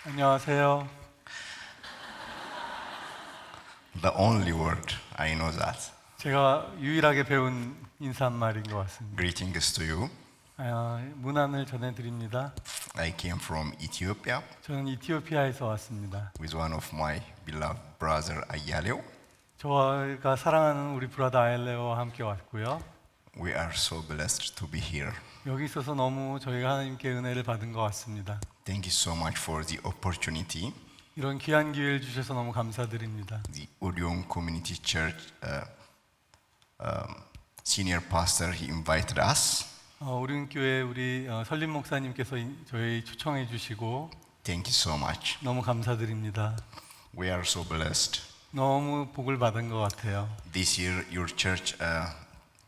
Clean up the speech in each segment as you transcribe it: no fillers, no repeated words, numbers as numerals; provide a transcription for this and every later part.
안녕하세요. The only word I know that. 제가 유일하게 배운 인사말인 것 같습니다. Greetings to you. 문안을 전해드립니다. I came from Ethiopia 저는 이티오피아에서 왔습니다. with one of my beloved brother Ayaleo. 저가 사랑하는 우리 브라더 아일레오와 함께 왔고요. We are so blessed to be here. 여기 있어서 너무 저희가 하나님께 은혜를 받은 것 같습니다. Thank you so much for the opportunity. 이런 귀한 기회를 주셔서 너무 감사드립니다. The Odeon Community Church senior pastor he invited us. 우리 교회 우리 설림 목사님께서 저희 초청해 주시고 Thank you so much. 너무 감사드립니다. We are so blessed. 너무 복을 받은 것 같아요. This year your church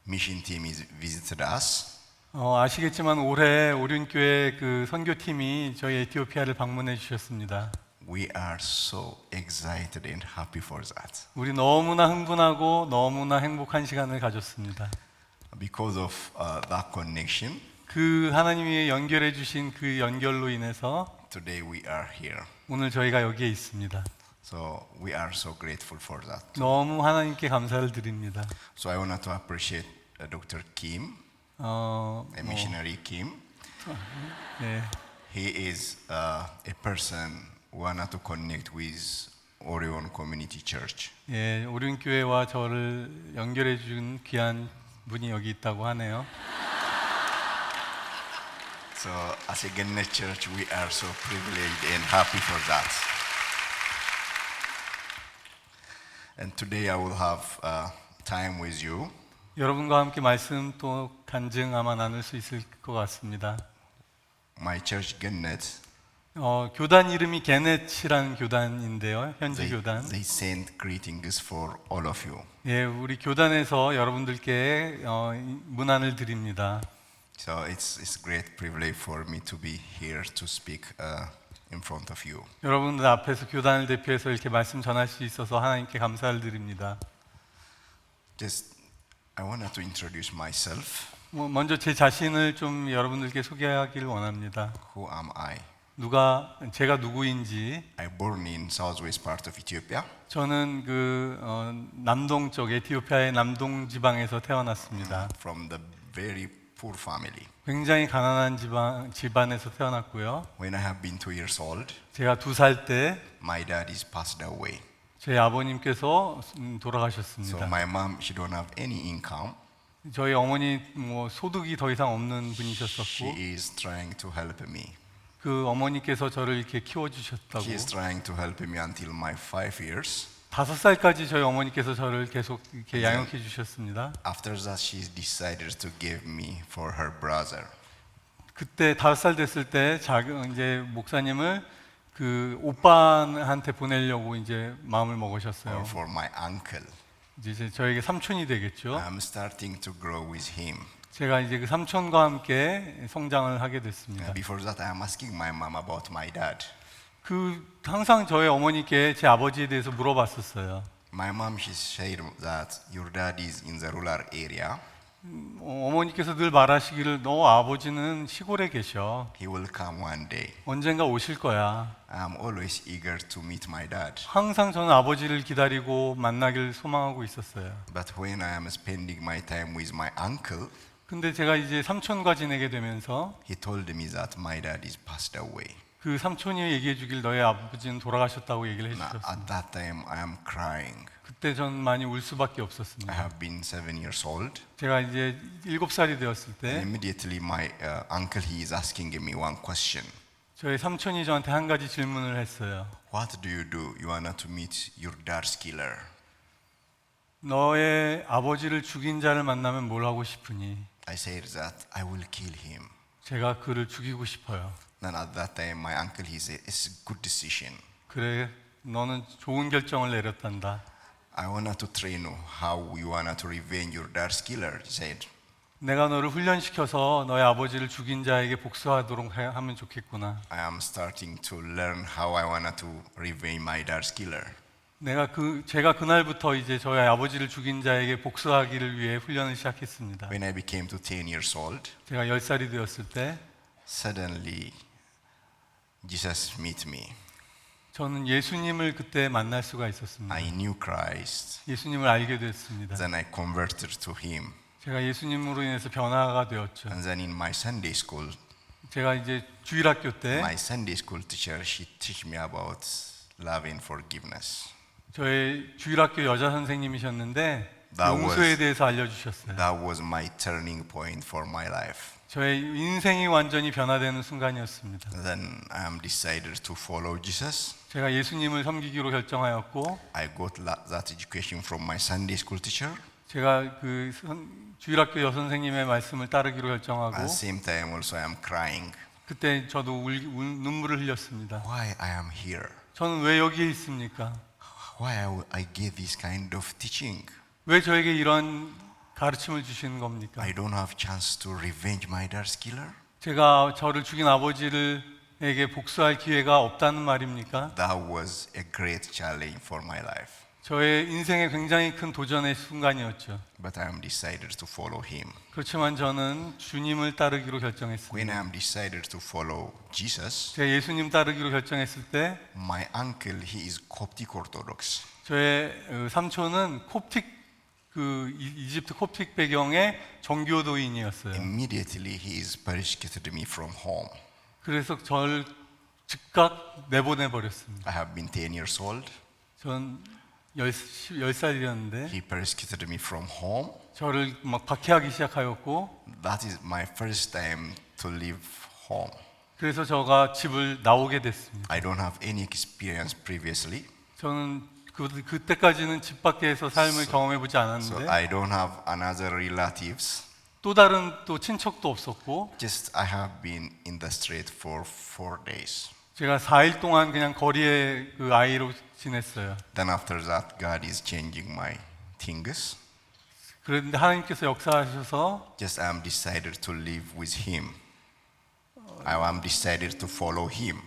mission team is visited us. 아시겠지만 올해 오륜교회 그 선교팀이 저희 에티오피아를 방문해 주셨습니다. We are so excited and happy for that. 우리 너무나 흥분하고 너무나 행복한 시간을 가졌습니다. Because of that connection, 그 하나님이 연결해 주신 그 연결로 인해서 today we are here. 오늘 저희가 여기에 있습니다. So we are so grateful for that. 너무 하나님께 감사를 드립니다. So I want to appreciate Dr. Kim, missionary Kim. 네, He is a person who wanted to connect with Orion Community Church. 예, 오륜교회와 저를 연결해 준 귀한 분이 여기 있다고 하네요. So as a Gannett Church, we are so privileged and happy for that. And today I will have time with you. 여러분과 함께 말씀 또 간증 아마 나눌 수 있을 것 같습니다. My church Gannett, 교단 이름이 게넷이라는 교단인데요. 현지 교단. they send greetings for all of you. 예, 우리 교단에서 여러분들께 문안을 드립니다. So it's great privilege for me to be here to speak in front of you. 여러분들 앞에서 교단을 대표해서 이렇게 말씀 전할 수 있어서 하나님께 감사를 드립니다. Just I wanted to introduce myself. 먼저 제 자신을 좀 여러분들께 소개하기를 원합니다. Who am I? 제가 누구인지. I born in southwest part of Ethiopia. 저는 남동 쪽 에티오피아의 남동 지방에서 태어났습니다. From the very poor family. 굉장히 가난한 집안에서 태어났고요. When I have been 2 years old, 제가 2살 때 my dad is passed away. 제 아버님께서 So 돌아가셨습니다. my mom, she don't have any income. 저희 어머니 소득이 더 이상 없는 She 분이셨었고 is trying to help me. 그 어머니께서 저를 이렇게 키워주셨다고. She is trying to help me until my 5 years. 5살까지 저희 어머니께서 저를 계속 이렇게 양육해 주셨습니다. After that, she decided to give me for her brother. 그때 5살 됐을 때 이제 목사님을 그 오빠한테 보내려고 이제 마음을 먹으셨어요. Or for my uncle. 이제 저에게 삼촌이 되겠죠. I'm starting to grow with him. 제가 이제 그 삼촌과 함께 성장을 하게 됐습니다. Before that, I am asking my mom about my dad. 항상 저희 어머니께 제 아버지에 대해서 물어봤었어요. My mom, she said that your dad is in the rural area. 어머니께서 늘 말하시기를 너 아버지는 시골에 계셔. He will come one day. 언젠가 오실 거야. I'm always eager to meet my dad. 항상 저는 아버지를 기다리고 만나길 소망하고 있었어요. But when I am spending my time with my uncle, 근데 제가 이제 삼촌과 지내게 되면서 he told me that my dad is passed away. 그 삼촌이 얘기해 주길 너의 아버지는 돌아가셨다고 얘기를 해 Now, 주셨어요. at that time, I am crying. 그때 전 많이 울 수밖에 I 없었습니다. have been 7 years old. 제가 이제 7살이 되었을 And 때 immediately, my uncle, he is asking me one question. 저희 삼촌이 저한테 한 가지 질문을 했어요. What do? You want to meet your dad's killer? 너의 아버지를 죽인 자를 만나면 뭘 하고 싶으니? I said that I will kill him. 제가 그를 죽이고 싶어요. Then at that time, my uncle, he said, it's a good decision. 그래, 너는 좋은 결정을 내렸단다. I wanted to train you how you wanted to revenge your dad's killer, he said. 내가 너를 훈련시켜서 너의 아버지를 죽인 자에게 복수하도록 하면 좋겠구나. I am starting to learn how I wanted to revenge my dad's killer. 제가 그날부터 이제 저희 아버지를 죽인 자에게 복수하기를 위해 훈련을 시작했습니다. When I became to 10 years old, 제가 10살이 되었을 때 suddenly Jesus met me. 저는 예수님을 그때 만날 수가 있었습니다. I knew Christ. 예수님을 알게 됐습니다. Then I converted to Him. 제가 예수님으로 인해서 변화가 되었죠. And then in my Sunday school, 제가 이제 주일학교 때 my Sunday school teacher, she teach me about love and forgiveness. 저의 주일학교 여자 선생님이셨는데 That 용서에 was- 대해서 알려주셨어요. That was my turning point for my life. 저의 인생이 완전히 변화되는 순간이었습니다. Then I am decided to follow Jesus. 제가 예수님을 섬기기로 결정하였고 I got that education from my Sunday school teacher. 제가 그 주일학교 여선생님의 말씀을 따르기로 결정하고 At the same time also I am crying. 그때 저도 눈물을 흘렸습니다. Why I am here? 저는 왜 여기에 있습니까? Why I get this kind of teaching? 왜 저에게 이런 가르침을 주시는 겁니까? I don't have chance to revenge my dad's killer. 제가 저를 죽인 아버지에게 복수할 기회가 없다는 말입니까? That was a great challenge for my life. 저의 인생에 굉장히 큰 도전의 순간이었죠. But I am decided to follow him. 그렇지만 저는 주님을 따르기로 When 결정했습니다. I am decided to follow Jesus, 제가 예수님 따르기로 결정했을 때 my uncle, he is Coptic Orthodox. 저의 삼촌은 콥틱 이집트 콥틱 배경의 정교도인이었어요. Immediately he is persecuted me from home. 그래서 저를 즉각 내보내 버렸습니다. I have been 10 years old. 전 10살이었는데 He persecuted me from home. 저를 막 박해하기 시작하였고 That is my first time to leave home. 그래서 저가 집을 나오게 됐습니다. I don't have any experience previously. 저는 그때까지는 집 밖에서 삶을 경험해 보지 So 않았는데 I don't have another relatives. 또 다른 또 친척도 없었고 Just I have been in the street for 4 days. 제가 4일 동안 그냥 거리에 그 아이로 지냈어요. Then after that, God is changing my things. 그런데 하나님께서 역사하셔서 Just I am decided to live with Him. I am decided to follow Him.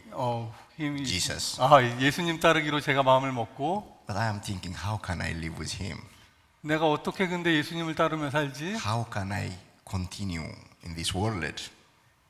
힘이 Jesus. 예수님 따르기로 제가 마음을 먹고 But I am thinking, how can I live with Him? 내가 어떻게 근데 예수님을 따르며 살지? How can I continue in this world?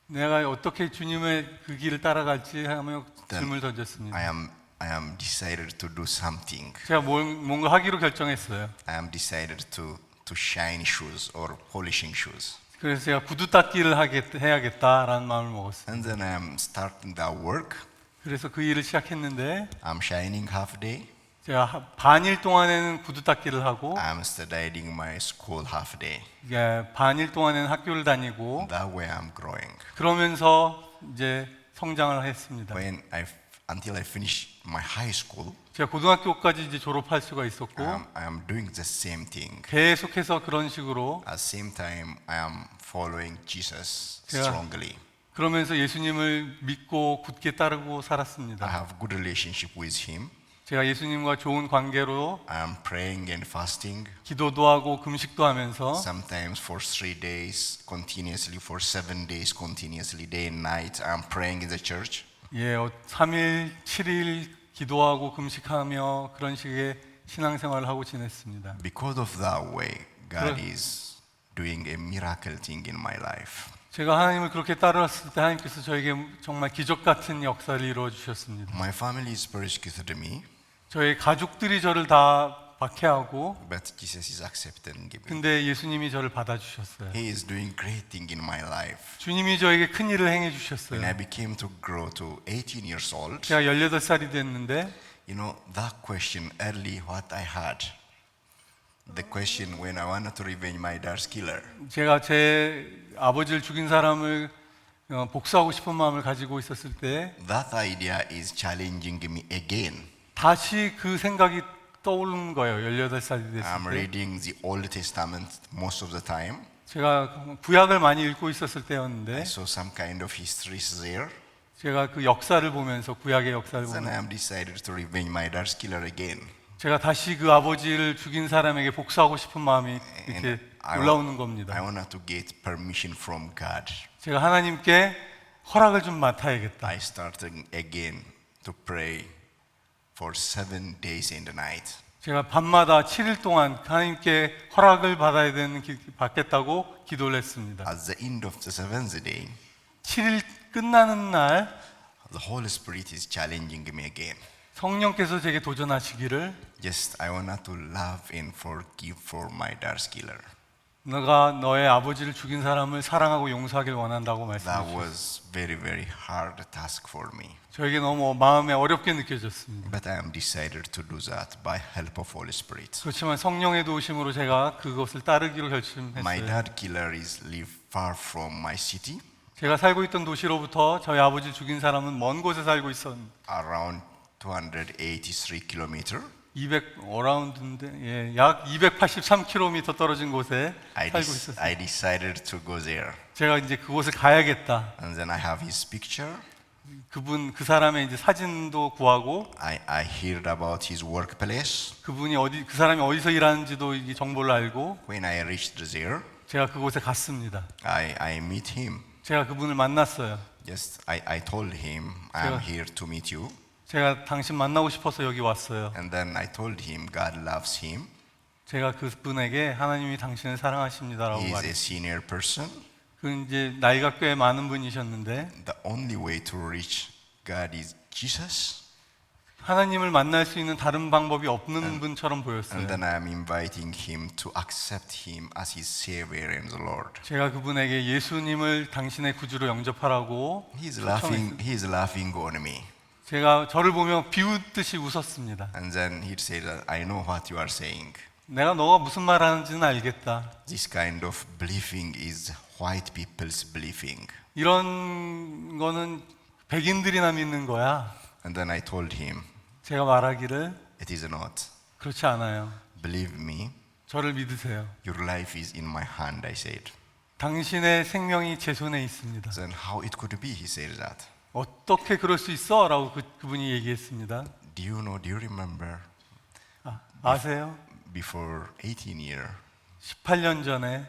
내가 어떻게 주님의 그 길을 따라갈지 하며 Then 질문을 던졌습니다. I am decided to do something. 제가 뭔가 하기로 결정했어요. I am decided to shine shoes or polishing shoes. 그래서 제가 구두 닦기를 해야겠다라는 마음을 먹었어요. And then I am starting that work. 그래서 그 일을 시작했는데 I'm shining half day. 제가 반일 동안에는 구두 닦기를 하고 I'm studying my school half day. 반일 동안에는 학교를 다니고 That way I'm growing. 그러면서 이제 성장을 했습니다. Until I finish my high school, 제가 고등학교까지 이제 졸업할 수가 있었고 I am doing the same thing. 계속해서 그런 식으로 At the same time, I am following Jesus Yeah. strongly. 그러면서 예수님을 믿고 굳게 따르고 I 살았습니다. have good relationship with Him. 제가 예수님과 좋은 관계로 I am praying and fasting. 기도도 하고 금식도 하면서 Sometimes for 3 days continuously, for 7 days continuously, day and night. I am praying in the church. 3일, 7일 기도하고 금식하며 그런 식의 신앙생활을 하고 지냈습니다. Because of that way, God 그래. is doing a miracle thing in my life. 제가 하나님을 그렇게 따르었을 때 하나님께서 저에게 정말 기적 같은 역사를 이루어 주셨습니다. My family is persecuted me, 저의 가족들이 저를 다 박해하고 but Jesus is accepting me. 근데 예수님이 저를 받아주셨어요. He is doing great thing in my life. 주님이 저에게 큰 일을 행해 When I 주셨어요. became to grow to 18 years old, 제가 18살이 됐는데 you know, that question early what I had, the question when I wanted to revenge my dad's killer, 제가 제 아버지를 죽인 사람을 복수하고 싶은 마음을 가지고 있었을 때 that idea is challenging me again. 다시 그 생각이 떠오르는 거예요. 18살이 됐을 I'm 때. reading the Old Testament most of the time. 제가 구약을 많이 읽고 있었을 I 때였는데 saw some kind of histories there. 제가 그 역사를 보면서 구약의 역사를 Then I 보면서 am decided to revenge my dad's killer again. 제가 다시 그 아버지를 죽인 사람에게 복수하고 싶은 마음이 이렇게 올라오는 I 겁니다. wanted to get permission from God. 제가 하나님께 허락을 좀 맡아야겠다. I started again to pray for 7 days and night. 제가 밤마다 7일 동안 하나님께 허락을 받아야 되는 받겠다고 기도를 했습니다. At the end of the 7th day, 7일 끝나는 날 the Holy Spirit is challenging me again. 성령께서 제게 도전하시기를 Just I want to love and forgive for my dad's killer. 너가 너의 아버지를 죽인 사람을 사랑하고 용서하길 원한다고 That 말씀하셨어요. was very hard task for me. 저에게 너무 마음에 어렵게 느껴졌습니다. But I am decided to do that by help of Holy Spirit. 그렇지만 성령의 도우심으로 제가 그것을 따르기로 My 결심했어요. dad killer is live far from my city, 제가 살고 있던 도시로부터 저희 아버지를 죽인 사람은 먼 곳에 살고 있었는데 around 283 kilometer. 200 어라운드인데 예, 약 283km 떨어진 곳에 살고 있었어요. I decided to go there. 제가 이제 그곳을 가야겠다. And then I have his picture. 그 사람의 이제 사진도 구하고 I heard about his workplace. 그 사람이 어디서 일하는지도 이게 정보를 알고 When I reached there, 제가 그곳에 갔습니다. I meet him. 제가 그분을 만났어요. Yes, I told him I am here to meet you. 제가 당신 만나고 싶어서 여기 왔어요. And then I told him God loves him. 제가 그분에게 하나님이 당신을 사랑하십니다라고 He is a 말했어요. senior person. 그 이제 나이가 꽤 많은 분이셨는데 The only way to reach God is Jesus. 하나님을 만날 수 있는 다른 방법이 없는 분처럼 보였어요. And then I am inviting him to accept him as his Savior and the Lord. 제가 그분에게 예수님을 당신의 구주로 영접하라고 He 초청했어요. is laughing on me. 제가 저를 보며 비웃듯이 웃었습니다. And then he said, I know what you are saying. 내가 너가 무슨 말 하는지는 알겠다. This kind of believing is white people's believing. 이런 거는 백인들이나 믿는 거야. And then I told him, 제가 말하기를 it is not. 그렇지 않아요. Believe me, 저를 믿으세요. your life is in my hand, I said. 당신의 생명이 제 손에 있습니다. Then how it could be, he said that. 어떻게 그럴 수 있어? 라고 그분이 얘기했습니다. Do you remember 아세요? before 18 years, 18년 전에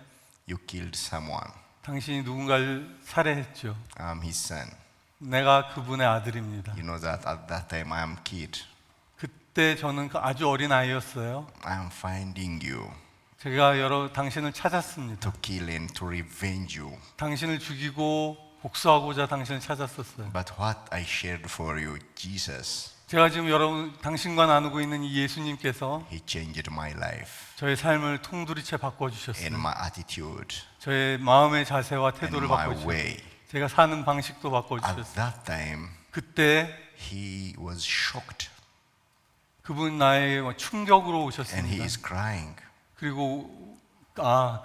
you killed someone. 당신이 누군가를 살해했죠. I'm his son. 내가 그분의 아들입니다. You know that at that time I am kid. 그때 저는 아주 어린 아이였어요. I am finding you 제가 당신을 찾았습니다. to kill and to revenge you. 당신을 죽이고 복수하고자 당신을 찾았었어요. But what I shared for you, Jesus, 제가 지금 여러분 당신과 나누고 있는 이 예수님께서 he changed my life 저의 삶을 통두리째 and 바꿔주셨어요. my attitude 저의 마음의 자세와 and 태도를 my 바꿔주셨어요. way. 제가 사는 방식도 At 바꿔주셨어요. that time, 그때 he was shocked 그분 나에게 충격으로 and he 오셨습니다. is crying. 그리고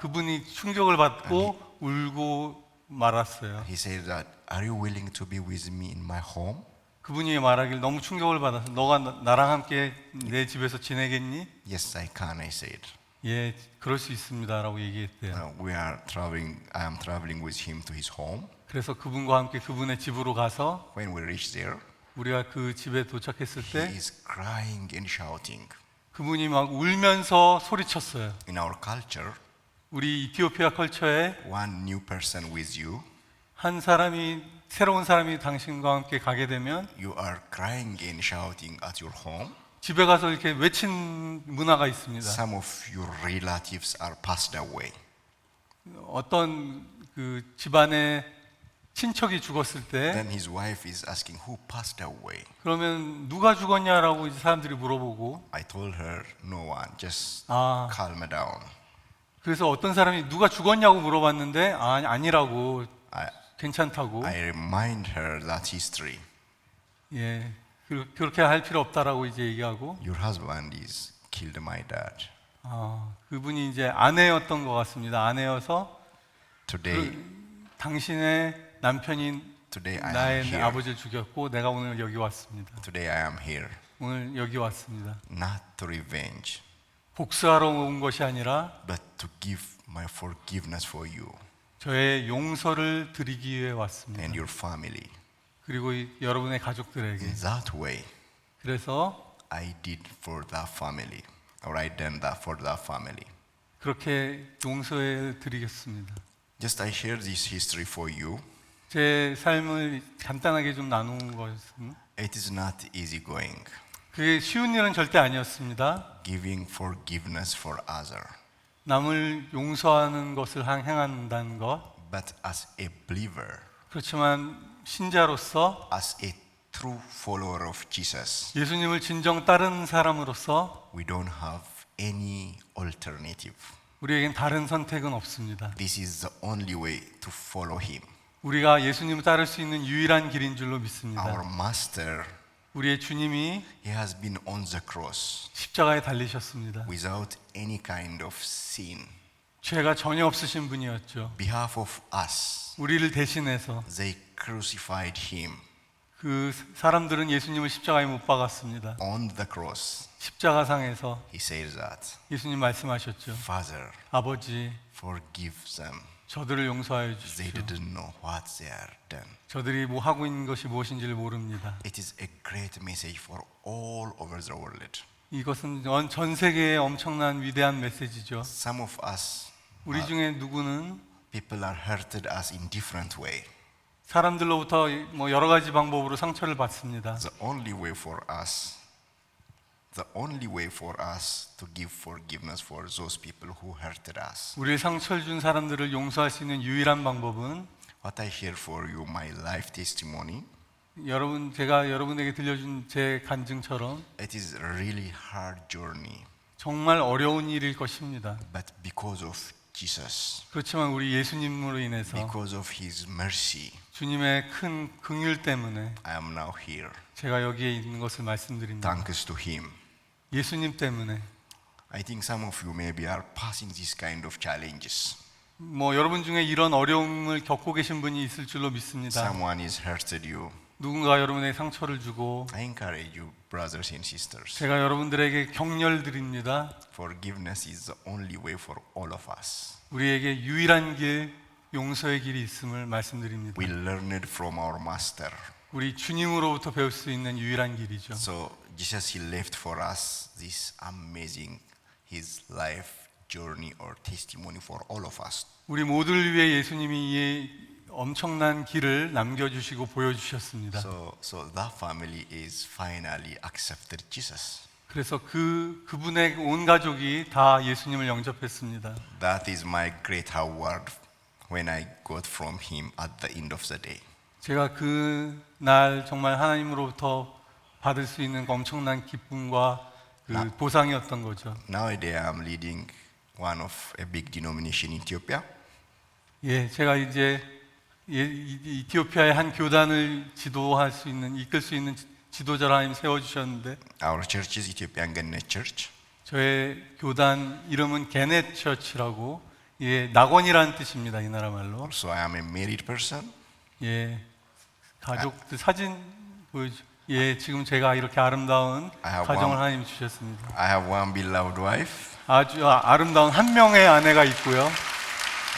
그분이 충격을 받고 울고 말았어요. He said that, are you willing to be with me in my home? 그분이 말하길 너무 충격을 받아서 너가 나랑 함께 내 집에서 지내겠니? Yes, I can, I said. 예, 그럴 수 있습니다라고 얘기했대요. I am traveling with him to his home. 그래서 그분과 함께 그분의 집으로 가서 When we reached there, 우리가 그 집에 도착했을 he 때 is crying and shouting. 그분이 막 울면서 소리쳤어요. In our culture, 우리 이티오피아 컬처에 one new person with you, 새로운 사람이 당신과 함께 가게 되면 you are crying and shouting at your home. 집에 가서 이렇게 외친 문화가 있습니다. Some of your relatives are passed away. 어떤 그 집안의 친척이 죽었을 때 Then his wife is asking, who passed away? 그러면 누가 죽었냐라고 이제 사람들이 물어보고 I told her, no one, just 아. calm down. 그래서 어떤 사람이 누가 죽었냐고 물어봤는데 아니라고 괜찮다고 I remind her that history. 예 그렇게 할 필요 없다라고 이제 얘기하고 Your husband is killed my dad. 그분이 이제 아내였던 것 같습니다. 아내여서 Today 당신의 남편이 I am 나의 here. 아버지를 죽였고 내가 오늘 여기 왔습니다. Today I am here, 오늘 여기 왔습니다. not to revenge, 복수하러 온 것이 아니라 but to give my forgiveness for you 저의 용서를 드리기 위해 왔습니다. and your family. 그리고 여러분의 가족들에게. In that way, 그래서 I did for that family, or I done that for that family. 그렇게 용서해 드리겠습니다. Just I share this history for you. 제 삶을 간단하게 좀 나눈 것은 It is not easy going. 그게 쉬운 일은 절대 아니었습니다. Giving forgiveness for other. 남을 용서하는 것을 행한다는 것. But as a believer, 그렇지만 신자로서 as a true follower of Jesus, 예수님을 진정 따르는 사람으로서 we don't have any alternative. 우리에겐 다른 선택은 없습니다. This is the only way to follow him. 우리가 예수님을 따를 수 있는 유일한 길인 줄로 믿습니다. Our master, 우리의 주님이 he has been on the cross 십자가에 달리셨습니다. without any kind of sin. 죄가 전혀 없으신 분이었죠. Behalf of us, 우리를 대신해서 they crucified him 그 사람들은 예수님을 십자가에 못 박았습니다. on the cross. 십자가상에서 He says that, 예수님 말씀하셨죠. Father, 아버지, forgive them. 저들을 용서하여 They 주십시오. didn't know what they are done. 저들이 뭐 하고 있는 것이 무엇인지를 모릅니다. It is a great message for all over the world. 이것은 전 세계에 엄청난 위대한 메시지죠. Some of us, 우리 중에 누구는 people are hurted us in different way. 사람들로부터 뭐 여러 가지 방법으로 상처를 받습니다. The only way for us to give forgiveness for those people who hurted us. 우리의 상처를 준 사람들을 용서할 수 있는 유일한 방법은 What I share for you, my life testimony, 제가 여러분에게 들려준 제 간증처럼 it is a really hard journey, 정말 어려운 일일 것입니다. but because of Jesus, 그렇지만 우리 예수님으로 인해서 because of His mercy, 주님의 큰 긍휼 때문에 I am now here. 제가 여기에 있는 것을 말씀드립니다. Thanks to Him. 예수님 때문에. I think some of you maybe are passing this kind of challenges. 뭐 여러분 중에 이런 어려움을 겪고 계신 분이 있을 줄로 믿습니다. Someone has hurted you. 누군가 여러분에게 상처를 주고 I encourage you, brothers and sisters. 제가 여러분들에게 격려를 드립니다. Forgiveness is the only way for all of us. 우리에게 유일한 길, 용서의 길이 있음을 말씀드립니다. We learned from our master. 우리 주님으로부터 배울 수 있는 유일한 길이죠. So Jesus, He left for us this amazing His life journey or testimony for all of us. 우리 모두를 위해 예수님이 이 엄청난 길을 남겨주시고 보여주셨습니다. So that family is finally accepted Jesus. 그래서 그분의 온 가족이 다 예수님을 영접했습니다. That is my great award when I got from Him at the end of the day. 제가 그 날 정말 하나님으로부터 받을 수 있는 엄청난 기쁨과 그 보상이었던 거죠. Nowadays I am leading one of a big denomination in Ethiopia. 예, 제가 이제 이티오피아의 한 교단을 지도할 수 있는, 이끌 수 있는 지도자를 하나님 세워주셨는데 Our church is Ethiopian Gennet Church. 저의 교단 이름은 게넷 처치라고, 예, 낙원이라는 뜻입니다, 이 나라 말로. So I am a married person. 예, 가족들 사진 보여주. 예, 지금 제가 이렇게 아름다운 가정을 하나님 주셨습니다. I have one beloved wife. 아주 아름다운 한 명의 아내가 있고요.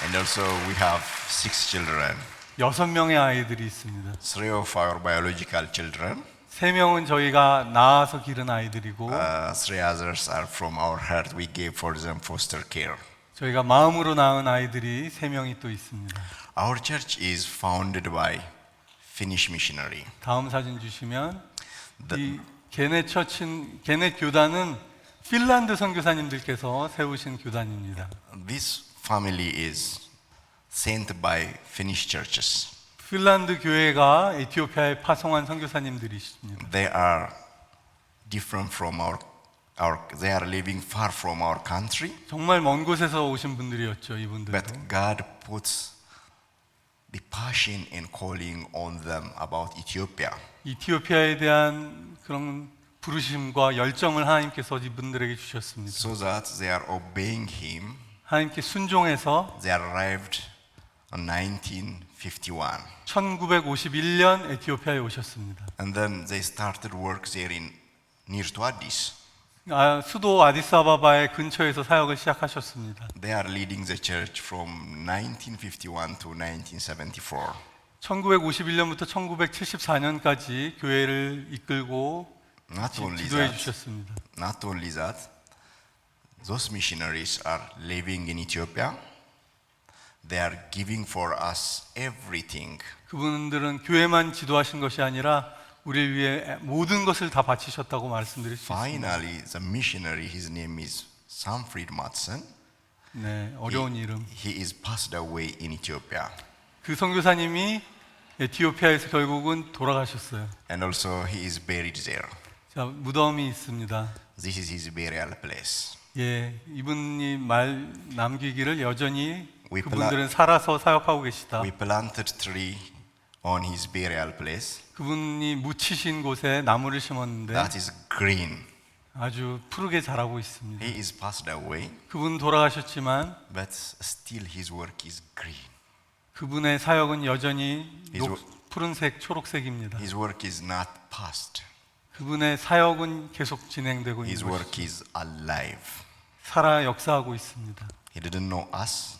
And also we have 6 children. 6명의 아이들이 있습니다. 3 of our biological children. 3명은 저희가 낳아서 기른 아이들이고 3 others are from our heart. We gave for them foster care. 저희가 마음으로 낳은 아이들이 3명이 또 있습니다. Our church is founded by Finnish missionary. 다음 사진 주시면 이 게넷 교단은 핀란드 선교사님들께서 세우신 교단입니다. This family is sent by Finnish churches. 핀란드 교회가 에티오피아에 파송한 선교사님들이십니다. They are different from they are living far from our country. 정말 먼 곳에서 오신 분들이었죠, 이분들도. But God puts the passion and calling on them about Ethiopia. 이티오피아에 대한 그런 부르심과 열정을 하나님께서 이분들에게 주셨습니다. So that they are obeying Him. 하나님께 순종해서 They arrived in 1951. 1951년 에티오피아에 오셨습니다. And then they started work there near to Addis. 수도 아디스아바바의 근처에서 사역을 시작하셨습니다. They are leading the church from 1951 to 1974. 1951년부터 1974년까지 교회를 이끌고 지도해 주셨습니다. Not only that, those missionaries are living in Ethiopia. They are giving for us everything. 그분들은 교회만 지도하신 것이 아니라 우리를 위해 모든 것을 다 바치셨다고 말씀드릴 수 있습니다. Finally, the missionary, his name is Sanfrid Matson. 네, 어려운 이름. He is passed away in Ethiopia. 그 선교사님이 에티오피아에서 결국은 돌아가셨어요. And also he is buried there. 자, 무덤이 있습니다. This is his burial place. 예, 이분이 말 남기기를 여전히 We 그분들은 살아서 사역하고 계시다. We planted tree on his burial place. 그분이 묻히신 곳에 나무를 심었는데 That is green. 아주 푸르게 자라고 있습니다. He is passed away, 그분 돌아가셨지만 but still his work is green. 그분의 사역은 여전히 His 푸른색, 초록색입니다. His work is not past. 그분의 사역은 계속 진행되고 His 있는 work 것이죠. is alive. 살아 역사하고 있습니다. He didn't know us.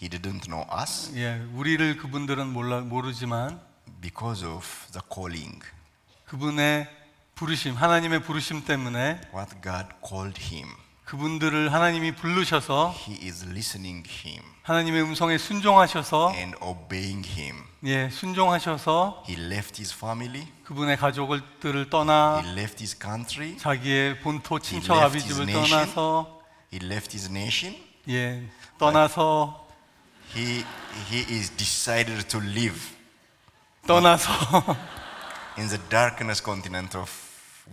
He didn't know us 예, 우리를 그분들은 모르지만 because of the calling. 그분의 부르심, 하나님의 부르심 때문에 What God called him. 그분들을 하나님이 부르셔서 He is listening him 하나님의 음성에 순종하셔서 and obeying him. 예, 순종하셔서 He left his family. 그분의 가족들을 떠나 He left his country. 자기의 본토 친척 left his 아비집을 nation. 떠나서 He left his nation. 예, 떠나서 He is decided to live 떠나서 in the darkness continent of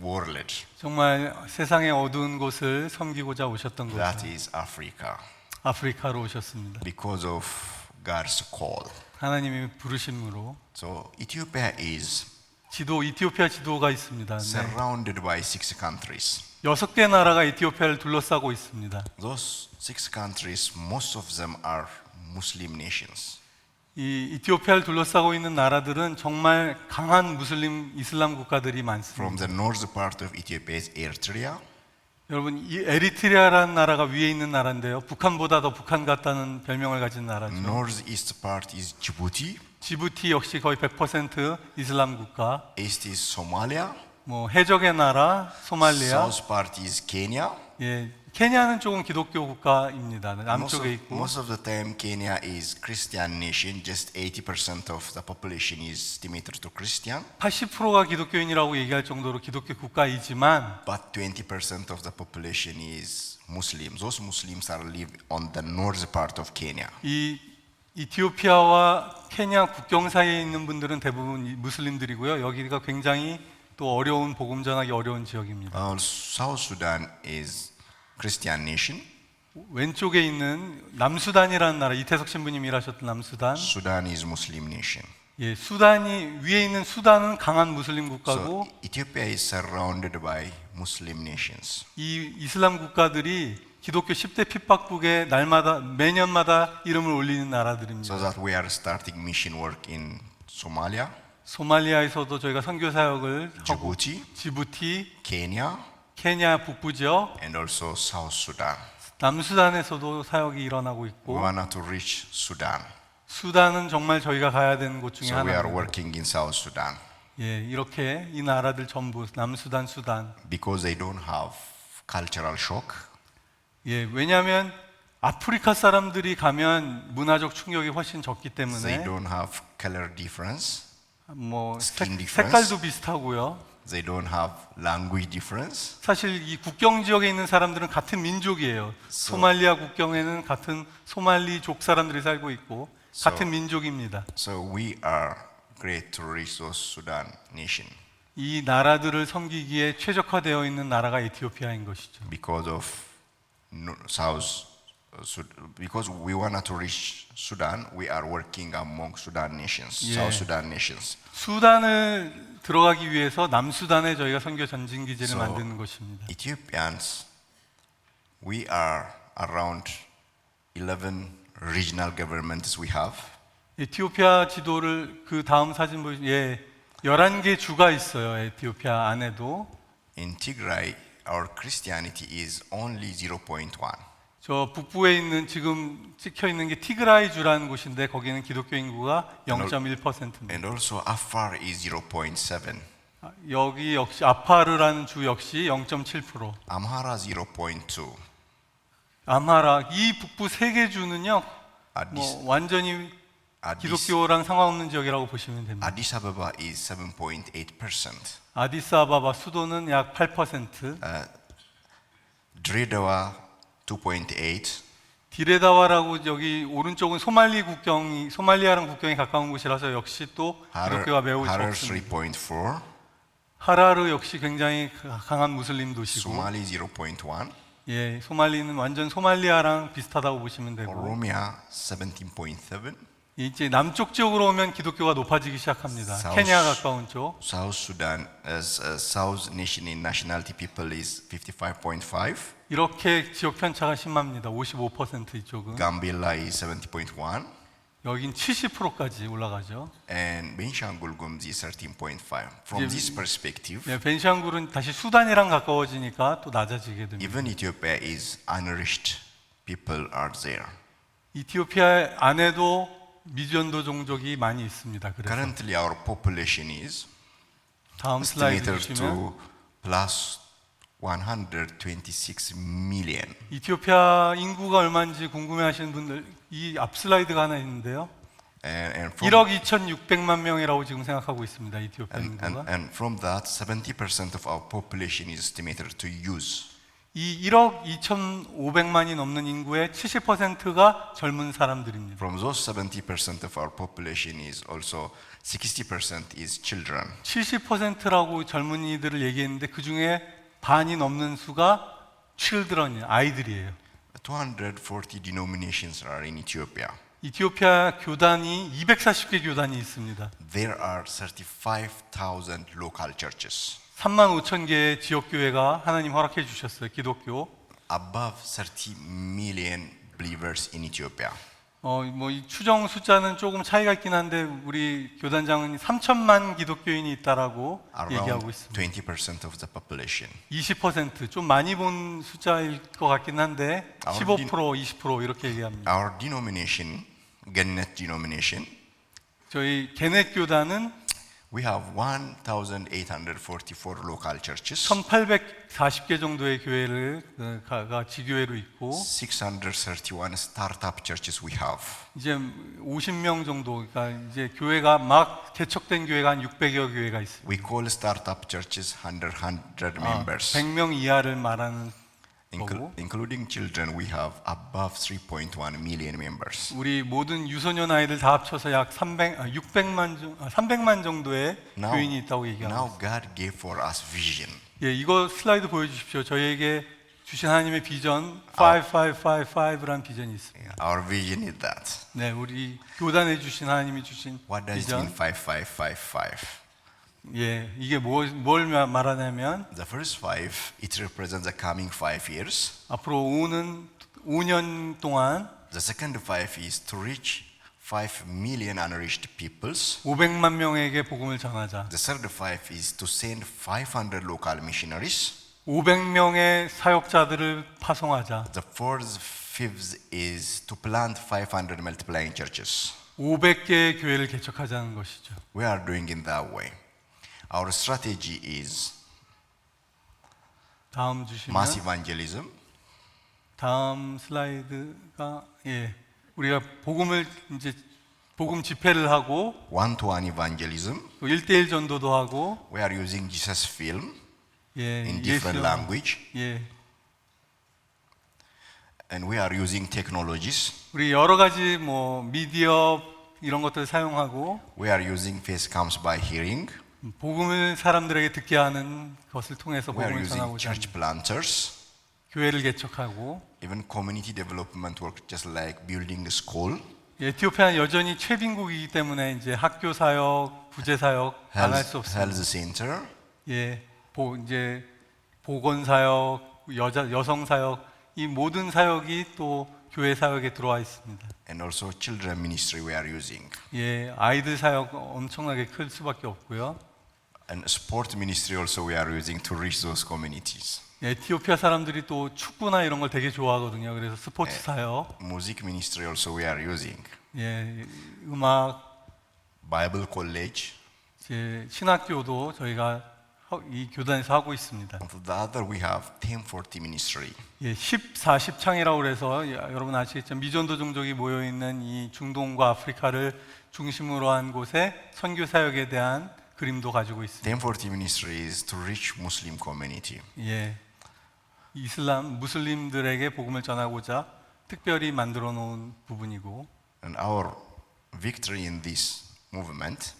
world. 정말 세상의 어두운 곳을 섬기고자 오셨던 That 곳이 is Africa. 아프리카로 오셨습니다. Because of God's call. 하나님의 부르심으로 So Ethiopia is 이티오피아 지도가 있습니다. 네. surrounded by 6 countries. 6개 나라가 에티오피아를 둘러싸고 있습니다. Those 6 countries, most of them are Muslim nations. 이 이티오피아를 둘러싸고 있는 나라들은 정말 강한 이슬람 국가들이 많습니다. From the north part of Ethiopia is Eritrea. 여러분, 이 에리트리아라는 나라가 위에 있는 나라인데요. 북한보다 더 북한 같다는 별명을 가진 나라죠. Northeast part is Djibouti. 지부티 역시 거의 100% 이슬람 국가. East is Somalia. 뭐 해적의 나라, 소말리아. South part is Kenya. 예, 케냐는 조금 기독교 국가입니다. 남쪽에 있고. Most of the time Kenya is Christian nation. Just 80% of the population is estimated to Christian. 80%가 기독교인이라고 얘기할 정도로 기독교 국가이지만 But 20% of the population is Muslim. Those Muslims are live on the north part of Kenya. 이 이티오피아와 케냐 국경 사이에 있는 분들은 대부분 무슬림들이고요. 여기가 굉장히 또 어려운 복음 전하기 어려운 지역입니다. South Sudan is Christian nation. 왼쪽에 있는 남수단이라는 나라, 이태석 신부님이 일하셨던 남수단. Sudan is Muslim nation. 예, 수단이 위에 있는 수단은 강한 무슬림 국가고 So Ethiopia is surrounded by Muslim nations. 이 이슬람 국가들이 기독교 10대 핍박국에 매년마다 이름을 올리는 나라들입니다. So that we are starting mission work in Somalia, 소말리아에서도 저희가 선교 사역을 하고 Djibouti, 지부티, Kenya, 케냐 북부 지역, and also South Sudan. 남수단에서도 사역이 일어나고 We 있고 want to reach Sudan. 수단은 정말 저희가 가야 되는 곳 중에 So we are 하나입니다. working in South Sudan 예, 이렇게 이 나라들 전부 남수단, 수단. because they don't have cultural shock. 예, 왜냐하면 아프리카 사람들이 가면 문화적 충격이 훨씬 적기 They 때문에 don't have color difference. 뭐 skin difference. 색깔도 비슷하고요. They don't have language difference. 사실 이 국경 지역에 있는 사람들은 같은 민족이에요. 소말리아 국경에는 같은 소말리족 사람들이 살고 있고 같은 민족입니다. So we are great to reach those Sudan nation 이 나라들을 섬기기에 최적화되어 있는 나라가 에티오피아인 것이죠. because of because we want to reach Sudan. We are working among Sudan nations, Yeah. South Sudan nations. 수단을 들어가기 위해서 남수단에 저희가 선교 전진 기지를 So, 만드는 것입니다. Ethiopians, we are around 11 regional governments we have. 에티오피아 지도를 그 다음 사진 보시면 11개 주가 있어요. 에티오피아 안에도. In Tigray, our Christianity is only 0.1. 저 북부에 있는 지금 찍혀 있는 게 티그라이 주라는 곳인데 거기는 기독교 인구가 0.1%입니다. And also Afar is 0.7. 여기 역시 아파르라는 주 역시 0.7%. Amhara 0.2. 암하라 이 북부 세 개 주는요. Addis, 뭐 완전히 Addis, 기독교랑 상관없는 지역이라고 보시면 됩니다. Addis Ababa is 7.8%. 아디스아바바 수도는 약 8%, Dredawa 2.8. 디레다와라고 여기 오른쪽은 소말리아랑 국경이 가까운 곳이라서 역시 또 기독교가 매우 Harar 적습니다. 3.4, 하라르 역시 굉장히 강한 무슬림 도시고, Somali 0.1, 예, 소말리는 완전 소말리아랑 비슷하다고 보시면 되고, Oromia 17.7, 이제 남쪽 지역으로 오면 기독교가 높아지기 시작합니다. South- 케냐 가까운 쪽. South Sudan as South nation in nationality people is 55.5, 이렇게 지역 편차가 심합니다. 55% 이쪽은. Gambela is 70.1, 여긴 70%까지 올라가죠. and Benshangul Gumuz is 13.5. From 이제- this perspective, 네, 벤시안굴은 다시 수단이랑 가까워지니까 또 낮아지게 됩니다. even Ethiopia is unreached people are there. 이티오피아 안에도 미전도 종족이 많이 있습니다. 그래서 Currently our population is 다음 슬라이드 estimated 주시면 to plus 126 million. 이티오피아 인구가 얼마인지 궁금해하시는 분들 이 앞 슬라이드가 하나 있는데요. And from 1억 2,600만 명이라고 지금 생각하고 있습니다. 이티오피아 인구가. and from that 70% of our population is estimated to use. 이 1억 2,500만이 넘는 인구의 70%가 젊은 사람들입니다. From those 70% of our population is also 60% is children. 70%라고 젊은이들을 얘기했는데 그 중에 반이 넘는 수가 children이에요. 아이들이에요. 240 denominations are in Ethiopia. 이티오피아 교단이 240개 교단이 있습니다. There are 35,000 local churches. 3만 5천 개의 지역교회가 하나님 허락해 주셨어요. 기독교. Above 30 million believers in Ethiopia. 이 추정 숫자는 조금 차이가 있긴 한데 우리 교단장은 3천만 기독교인이 있다라고 얘기하고 Around 있습니다. 20% of the population. 20%좀 많이 본 숫자일 것 같긴 한데 15%, 20% 이렇게 얘기합니다. Our denomination, Gannet denomination, 저희 게넷 교단은 we have 1,844 local churches, 1,840개 정도의 교회를 가 지교회로 있고 631 startup churches we have. 이제 50명 정도, 그러니까 이제 교회가 막 개척된 교회가 한 600여 교회가 있어요. We call startup churches 100 members. 100명 이하를 말하는 거고 Including children, we have above 3.1 million members. 우리 모든 유소년 아이들 다 합쳐서 약 300만 정도의 교인이 있다고 얘기합니다. Now God gave for us vision. 예, 이거 슬라이드 보여주십시오. 저희에게 주신 하나님의 비전 5555라는 비전이 있습니다. Our vision is that. 네, 우리 교단에 주신 하나님이 주신 What does it mean 비전. 5555? 예, 이게 뭘 말하냐면 The first 5, it represents the coming 5 years. 앞으로 오는 5년 동안 The second 5 is to reach 5 million unreached peoples. 500만 명에게 복음을 전하자. The third 5 is to send 500 local missionaries. 500명의 사역자들을 파송하자. The fourth, fifth is to plant 500 multiplying churches. 500개의 교회를 개척하자는 것이죠. We are doing it that way. Our strategy is 다음 주시면 mass evangelism, 다음 슬라이드가 우리가 복음 집회를 하고 one-to-one evangelism. 또 1대1 전도도 하고 We are using Jesus film 예, in different 예수- language, 예, and we are using technologies. 우리 여러 가지 미디어 이런 것들 사용하고 We are using faith comes by hearing. 복음을 사람들에게 듣게 하는 것을 통해서 We are 복음을 using 전하고자 church 합니다. planters, 교회를 개척하고 even community development work, just like building a school, 에티오피아는 여전히 최빈국이기 때문에 이제 학교 사역, 부재 사역 안 할 수 없습니다. health center, 예, 이제 보건 사역, 여성 사역 이 모든 사역이 또 교회 사역에 들어와 있습니다. and also children ministry we are using. 예, 아이들 사역 엄청나게 클 수밖에 없고요. And sport ministry also we are using to reach those communities. 에티오피아 사람들이 또 축구나 이런 걸 되게 좋아하거든요. 그래서 스포츠 사역, Music ministry also we are using. 예, 음악, Bible college. 이제 신학교도 저희가 이 교단에서 하고 있습니다. And for the other we have 1040 ministry. 예, 1040창이라고 그래서 여러분 아시겠죠? 미전도 종족이 모여 있는 이 중동과 아프리카를 중심으로 한 곳에 선교 사역에 대한 그림도 가지고 있습니다. 1040 ministry is to reach Muslim community. 예, 무슬림들에게 복음을 전하고자 특별히 만들어 놓은 부분이고 And our victory in this movement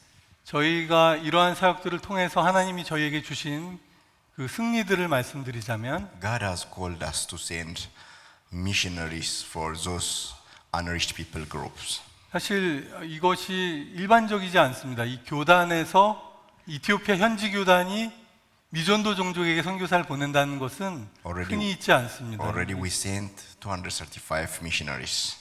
저희가 이러한 사역들을 통해서 하나님이 저희에게 주신 그 승리들을 말씀드리자면 God has called us to send missionaries for those unreached people groups. 사실 이것이 일반적이지 않습니다. 이 교단에서 이티오피아 현지 교단이 미전도 종족에게 선교사를 보낸다는 것은 흔히 있지 않습니다. Already we sent 235 missionaries.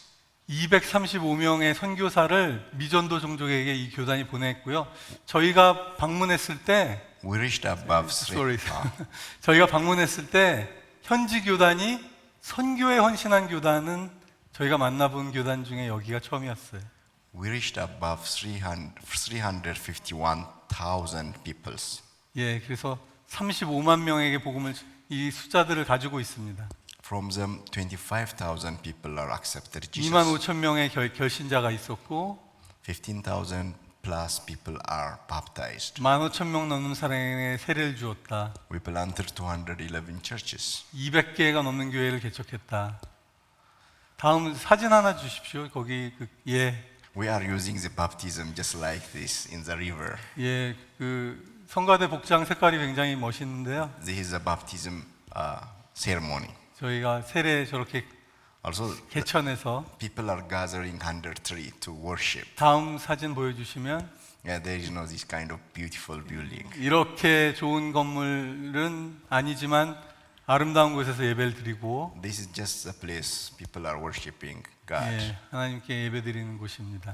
235명의 선교사를 미전도 종족에게 이 교단이 보냈고요. 저희가 방문했을 때 We reached above sorry. 저희가 방문했을 때 현지 교단이 선교에 헌신한 교단은 저희가 만나본 교단 중에 여기가 처음이었어요. We reached above 351,000 peoples. 예, 그래서 35만 명에게 복음을 이 숫자들을 가지고 있습니다. From them, 25,000 people are accepted 2만 Jesus. 5천 명의 결신자가 있었고 15,000 plus people are baptized. 1만 5천 명 넘는 사람에게 세례를 주었다. We planted 211 churches. 200개가 넘는 교회를 개척했다. 다음 사진 하나 주십시오. 거기 We are using the baptism just like this in the river. 그 성가대 복장 색깔이 굉장히 멋있는데요. This is a baptism ceremony. 저희가 세례 저렇게 Also, 개천해서 people are gathering under tree to worship. 다음 사진 보여주시면 Yeah, there is no this kind of beautiful building. 이렇게 좋은 건물은 아니지만 아름다운 곳에서 예배를 드리고 This is just a place people are worshiping God. 예, 하나님께 예배 드리는 곳입니다.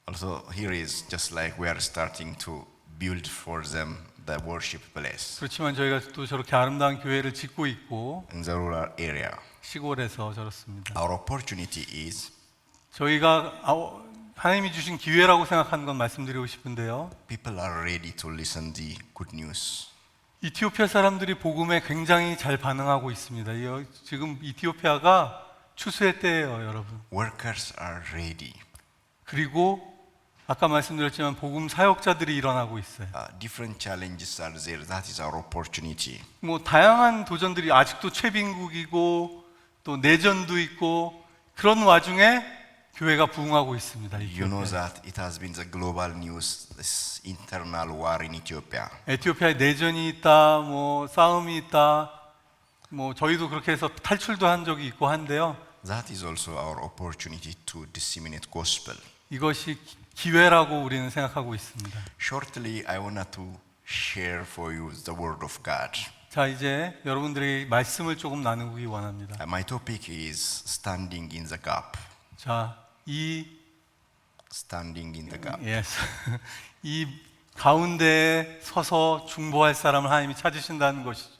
Also, here is just like we are starting to build for them the worship place 그렇지만 저희가 또 저렇게 아름다운 교회를 짓고 있고 in the rural area. 시골에서 저렇습니다. Our opportunity is 저희가 하나님이 주신 기회라고 생각하는 건 말씀드리고 싶은데요. people are ready to listen the good news. 이티오피아 사람들이 복음에 굉장히 잘 반응하고 있습니다. 지금 이티오피아가 추수의 때예요, 여러분. Workers are ready. 그리고 아까 말씀드렸지만 복음 사역자들이 일어나고 있어요. Different challenges are there. That is our opportunity. 뭐 다양한 도전들이 아직도 최빈국이고 또 내전도 있고 그런 와중에 교회가 부흥하고 있습니다. You know that it has been the global news, this internal war in Ethiopia. 에티오피아에 내전이 있다, 뭐 싸움이 있다, 뭐 저희도 그렇게 해서 탈출도 한 적이 있고 한데요. That is also our opportunity to disseminate gospel. 이것이 기회라고 우리는 생각하고 있습니다. Shortly, I want to share for you the word of God. 자, 이제 여러분들에게 말씀을 조금 나누기 원합니다. My topic is standing in the gap. 자, Standing in the gap. yes. 이 가운데에 서서 중보할 사람을 하나님이 찾으신다는 것이죠.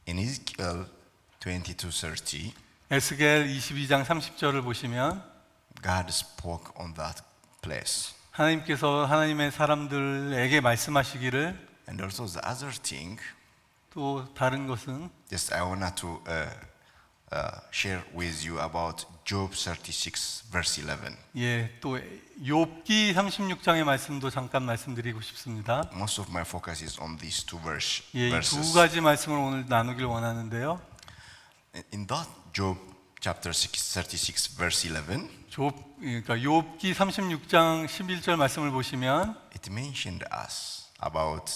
In Ezekiel 22:30, 에스겔 22장 30절을 보시면 God spoke on that place. 하나님께서 하나님의 사람들에게 말씀하시기를 And also the other thing, 또 다른 것은 just I want to share with you about Job 36 verse 11. 예, 또 욥기 36장의 말씀도 잠깐 말씀드리고 싶습니다. Most of my focus is on these two 예, 이 두 verses. 가지 말씀을 오늘 나누길 원하는데요. In that Job chapter 36 verse 11, 그러니까 욥기 36장 11절 말씀을 보시면 it mentioned us about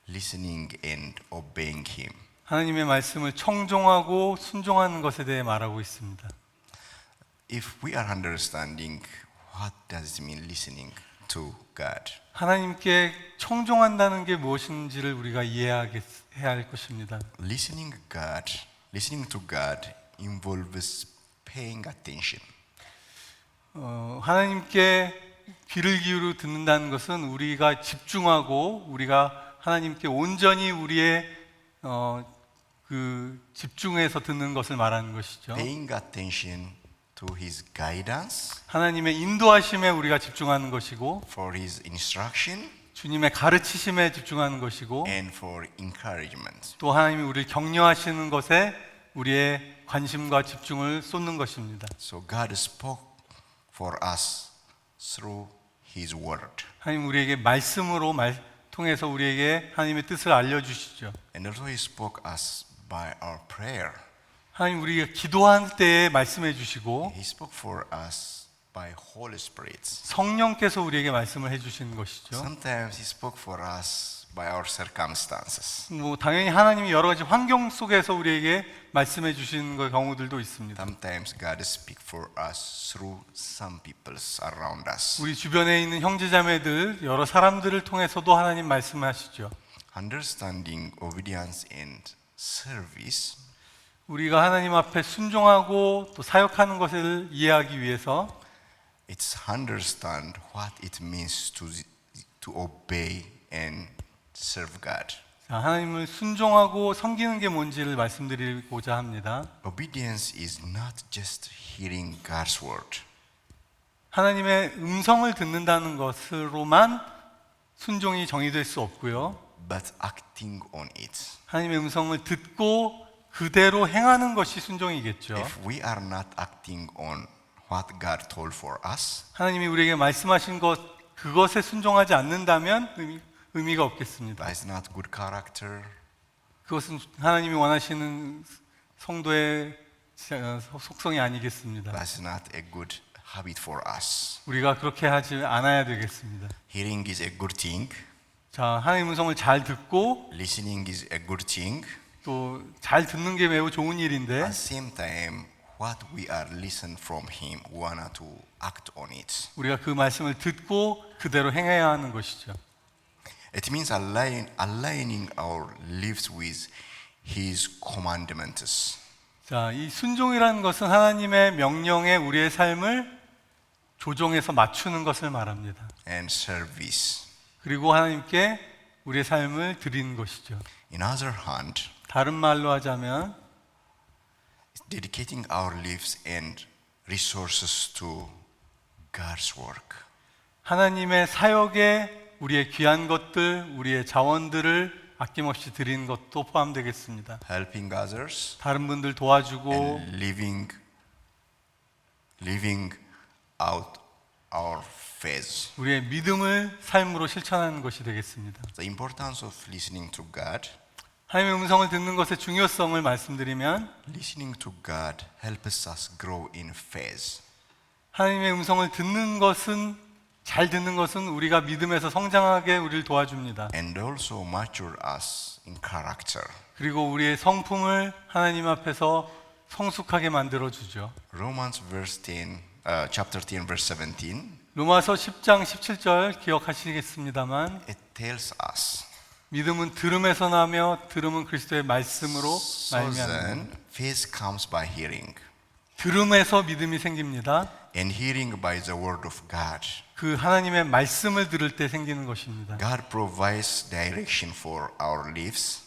listening and obeying him. 하나님의 말씀을 청종하고 순종하는 것에 대해 말하고 있습니다. If we are understanding what does it mean listening to God, 하나님께 청종한다는 게 무엇인지를 우리가 이해해야 할 것입니다. listening to God involves paying attention. 하나님께 귀를 기울여 듣는다는 것은 우리가 집중하고 우리가 하나님께 온전히 우리의 그 집중해서 듣는 것을 말하는 것이죠. Paying attention to His guidance, 하나님의 인도하심에 우리가 집중하는 것이고 for His instruction, 주님의 가르치심에 집중하는 것이고 and for encouragement. 또 하나님이 우리를 격려하시는 것에 우리의 관심과 집중을 쏟는 것입니다. So God spoke for us through His word. 하나님 우리에게 말씀으로 통해서 우리에게 하나님의 뜻을 알려주시죠. And also He spoke us by our prayer. 하나님 우리가 기도할 때에 말씀해 주시고 He spoke for us by Holy Spirit. 성령께서 우리에게 말씀을 해 주시는 것이죠. Sometimes He spoke for us by our circumstances. 뭐 당연히 하나님이 여러 가지 환경 속에서 우리에게 말씀해 주시는 경우들도 있습니다. Sometimes God speaks for us through some people around us. 우리 주변에 있는 형제자매들 여러 사람들을 통해서도 하나님 말씀하시죠. Understanding obedience and service 우리가 하나님 앞에 순종하고 또 사역하는 것을 이해하기 위해서 it's understand what it means to obey and serve God. 자, 하나님을 순종하고 섬기는 게 뭔지를 말씀드리고자 합니다. Obedience is not just hearing God's word. 하나님의 음성을 듣는다는 것으로만 순종이 정의될 수 없고요. But acting on it. 하나님의 음성을 듣고 그대로 행하는 것이 순종이겠죠. If we are not acting on what God told for us, 하나님이 우리에게 말씀하신 것 그것에 순종하지 않는다면 의미가 없겠습니다. that is not good character. 그것은 하나님이 원하시는 성도의 속성이 아니겠습니다. That's not a good habit for us. 우리가 그렇게 하지 않아야 되겠습니다. Hearing is a good thing. 자, 하나님의 음성을 잘 듣고 Listening is a good thing. 또 잘 듣는 게 매우 좋은 일인데 At the same time, what we are listen from Him, we want to act on it. 우리가 그 말씀을 듣고 그대로 행해야 하는 것이죠. It means aligning our lives with His commandments. 자, 이 순종이라는 것은 하나님의 명령에 우리의 삶을 조정해서 맞추는 것을 말합니다. And service. 그리고 하나님께 우리의 삶을 드리는 것이죠. In other hand, 다른 말로 하자면 dedicating our lives and resources to God's work. 하나님의 사역에 우리의 귀한 것들, 우리의 자원들을 아낌없이 드리는 것도 포함되겠습니다. Helping others 다른 분들 도와주고 and living out our faith. 우리의 믿음을 삶으로 실천하는 것이 되겠습니다. The importance of listening to God. 하나님의 음성을 듣는 것의 중요성을 말씀드리면 Listening to God helps us grow in faith. 하나님의 음성을 듣는 것은 잘 듣는 것은 우리가 믿음에서 성장하게 우리를 도와줍니다. And also mature us in character. 그리고 우리의 성품을 하나님 앞에서 성숙하게 만들어 주죠. Romans chapter 10 verse 17. 로마서 10장 17절 기억하시겠습니다만 It tells us 믿음은 들음에서 나며 들음은 그리스도의 말씀으로 so 말미암는 then faith comes by hearing 들음에서 믿음이 생깁니다. and hearing by the word of God. 그 하나님의 말씀을 들을 때 생기는 것입니다. God provides direction for our lives,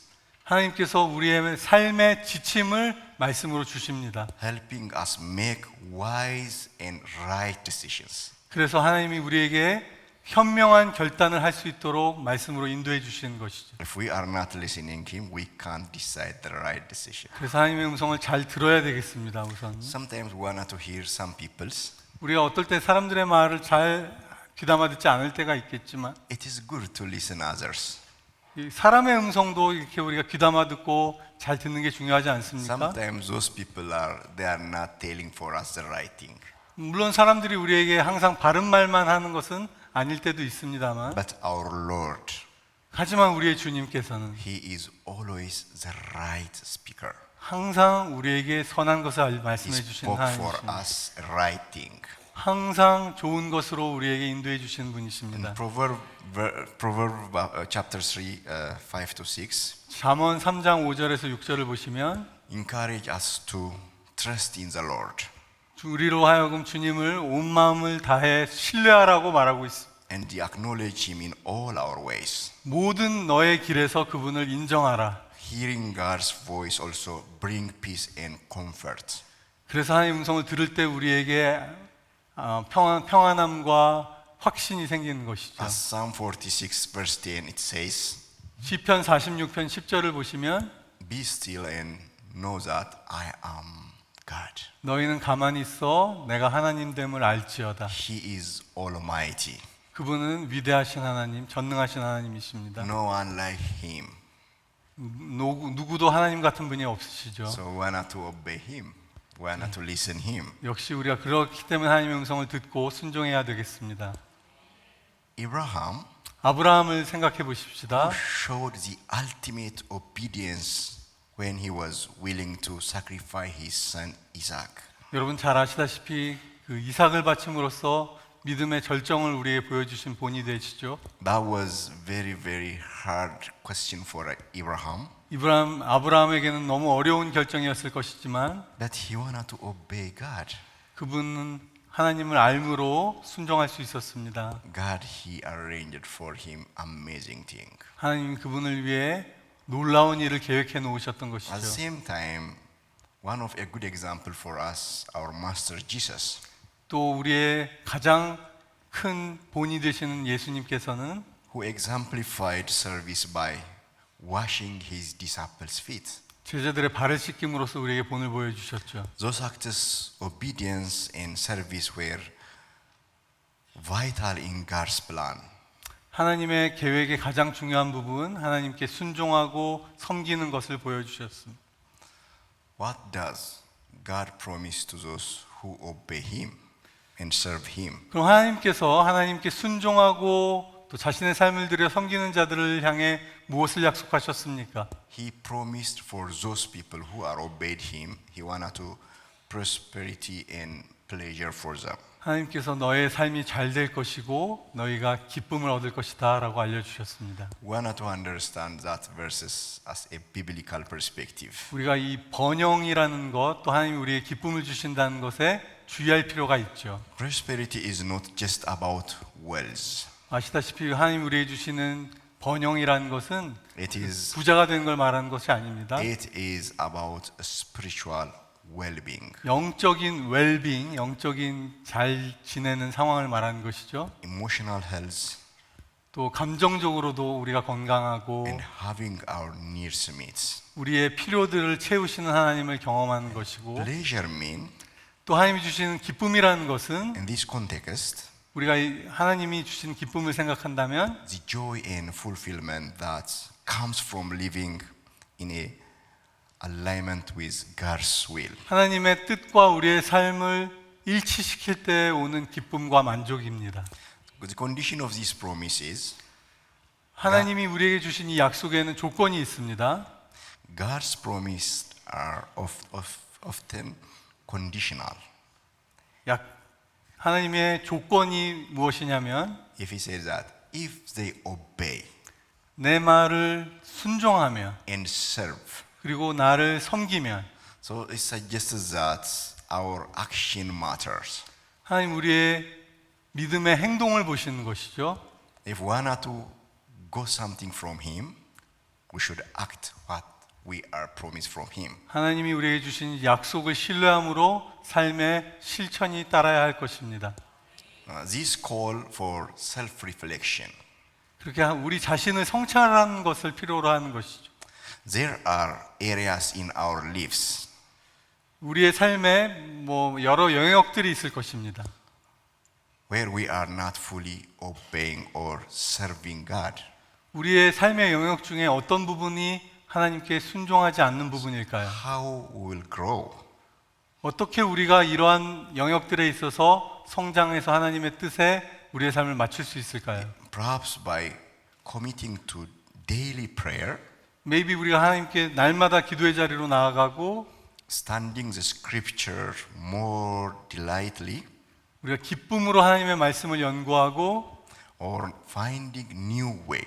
하나님께서 우리의 삶의 지침을 말씀으로 주십니다. helping us make wise and right decisions. 그래서 하나님이 우리에게 현명한 결단을 할 수 있도록 말씀으로 인도해 주시는 것이죠. If we are not listening to Him, we can't decide the right decision. 그래서 하나님의 음성을 잘 들어야 되겠습니다. 우선 Sometimes we want to hear some people's. 우리가 어떨 때 사람들의 말을 잘 귀담아 듣지 않을 때가 있겠지만 It is good to listen others. 이 사람의 음성도 이렇게 우리가 귀담아 듣고 잘 듣는 게 중요하지 않습니까? Sometimes those people they are not telling for us the right thing. 물론 사람들이 우리에게 항상 바른 말만 하는 것은 아닐 때도 있습니다만 But our Lord, 하지만 우리의 주님께서는 He is always the right speaker. 항상 우리에게 선한 것을 He 말씀해 주시는 spoke for 하나님이십니다. us right thing. 항상 좋은 것으로 우리에게 인도해 주시는 분이십니다. Proverb chapter 3, 5 to 6 잠언 3장 5절에서 6절을 보시면 encourage us to trust in the Lord 우리로 하여금 주님을 온 마음을 다해 신뢰하라고 말하고 있습니다. and acknowledge Him in all our ways. 모든 너의 길에서 그분을 인정하라. Hearing God's voice also bring peace and comfort. 그래서 하나님의 음성을 들을 때 우리에게 평안함과 확신이 생기는 것이죠. As Psalm 46 verse 10 it says, 시편 46편 10절을 보시면 be still and know that I am God. 너희는 가만히 있어 내가 하나님됨을 알지어다. He is almighty. 그분은 위대하신 하나님, 전능하신 하나님이십니다. No one like Him. 누구도 하나님 같은 분이 없으시죠. So why not to obey him? Why not to listen him? 역시 우리가 그렇기 때문에 하나님의 음성을 듣고 순종해야 되겠습니다. Abraham 아브라함을 생각해 보십시다. showed the ultimate obedience when he was willing to sacrifice his son Isaac. 여러분 잘 아시다시피 그 이삭을 바침으로써 믿음의 절정을 우리에게 보여주신 본이 되시죠. That was very hard question for Abraham. 아브라함에게는 너무 어려운 결정이었을 것이지만 But he wanted to obey God. 그분은 하나님을 알므로 순종할 수 있었습니다. God, he arranged for him amazing thing. 하나님 그분을 위해 놀라운 일을 계획해 놓으셨던 At the 것이죠. same time, one of a good example for us, our Master Jesus. 또 우리의 가장 큰 본이 되시는 예수님께서는 Who exemplified service by washing his disciples' feet. 제자들의 발을 씻김으로써 우리에게 본을 보여주셨죠. Those acts, obedience and service were vital in God's plan. 하나님의 계획의 가장 중요한 부분, 하나님께 순종하고 섬기는 것을 보여주셨습니다. What does God promise to those who obey him and serve him? 그럼 하나님께 순종하고 또 자신의 삶을 들여 섬기는 자들을 향해 무엇을 약속하셨습니까? He promised for those people who are obeyed him, he wanted to prosperity and pleasure for them. 하나님께서 너의 삶이 잘 될 것이고 너희가 기쁨을 얻을 것이다 라고 알려주셨습니다. We wanted to understand that verses as a biblical perspective. 우리가 이 번영이라는 것, 또 하나님이 우리에게 기쁨을 주신다는 것에 주의할 필요가 있죠. Prosperity is not just about wealth. 아시다시피 하나님이 우리에게 주시는 번영이라는 것은 It is 부자가 되는 걸 말하는 것이 아닙니다. It is about a spiritual well-being, 영적인 웰빙, 영적인 잘 지내는 상황을 말하는 것이죠. emotional health, 또 감정적으로도 우리가 건강하고 and having our needs met. 우리의 필요들을 채우시는 하나님을 경험하는 것이고 Pleasure mean, 또 하나님이 주시는 기쁨이라는 것은 in this context, 우리가 하나님이 주신 기쁨을 생각한다면 the joy and fulfillment that comes from living in a alignment with God's will. 하나님의 뜻과 우리의 삶을 일치시킬 때 오는 기쁨과 만족입니다. The condition of this promise is 하나님이 우리에게 주신 이 약속에는 조건이 있습니다. God's promises are often conditional. 하나님의 조건이 무엇이냐면 If he says that, if they obey 내 말을 순종하며 and serve, 그리고 나를 섬기면 so it suggests that our action matters. 하나님 우리의 믿음의 행동을 보시는 것이죠. If we want to go something from him, we should act what we are promised from him. 하나님이 우리에게 주신 약속을 신뢰함으로 삶의 실천이 따라야 할 것입니다. This call for self-reflection. 그렇게 우리 자신을 성찰하는 것을 필요로 하는 것이죠. There are areas in our lives 우리의 삶에 여러 영역들이 있을 것입니다. where we are not fully obeying or serving God. 우리의 삶의 영역 중에 어떤 부분이 하나님께 순종하지 않는 부분일까요? How we will grow? 어떻게 우리가 이러한 영역들에 있어서 성장해서 하나님의 뜻에 우리의 삶을 맞출 수 있을까요? Perhaps by committing to daily prayer, Maybe 우리가 하나님께 날마다 기도의 자리로 나아가고 standing the scripture more delightly, 우리가 기쁨으로 하나님의 말씀을 연구하고 or finding new way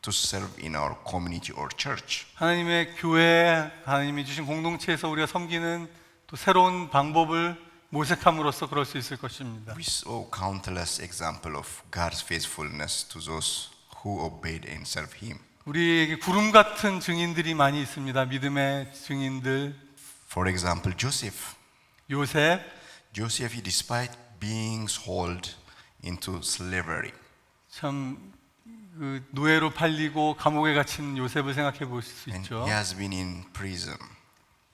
to serve in our community or church. 하나님의 교회, 하나님이 주신 공동체에서 우리가 섬기는 또 새로운 방법을 모색함으로써 그럴 수 있을 것입니다. We saw countless examples of God's faithfulness to those who obeyed and served Him. 우리에게 구름 같은 증인들이 많이 있습니다. 믿음의 증인들. For example, Joseph. 요셉, Joseph, despite being sold into slavery, 참 그 노예로 팔리고 감옥에 갇힌 요셉을 생각해 볼 수 and 있죠. he has been in prison.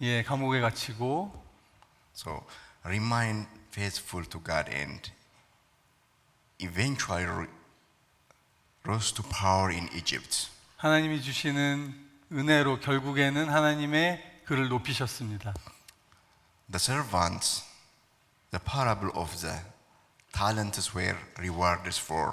예, 감옥에 갇히고 So remain faithful to God and eventually rose to power in Egypt. 하나님이 주시는 은혜로 결국에는 하나님의 그를 높이셨습니다. The servants, the parable of the talents were rewarded for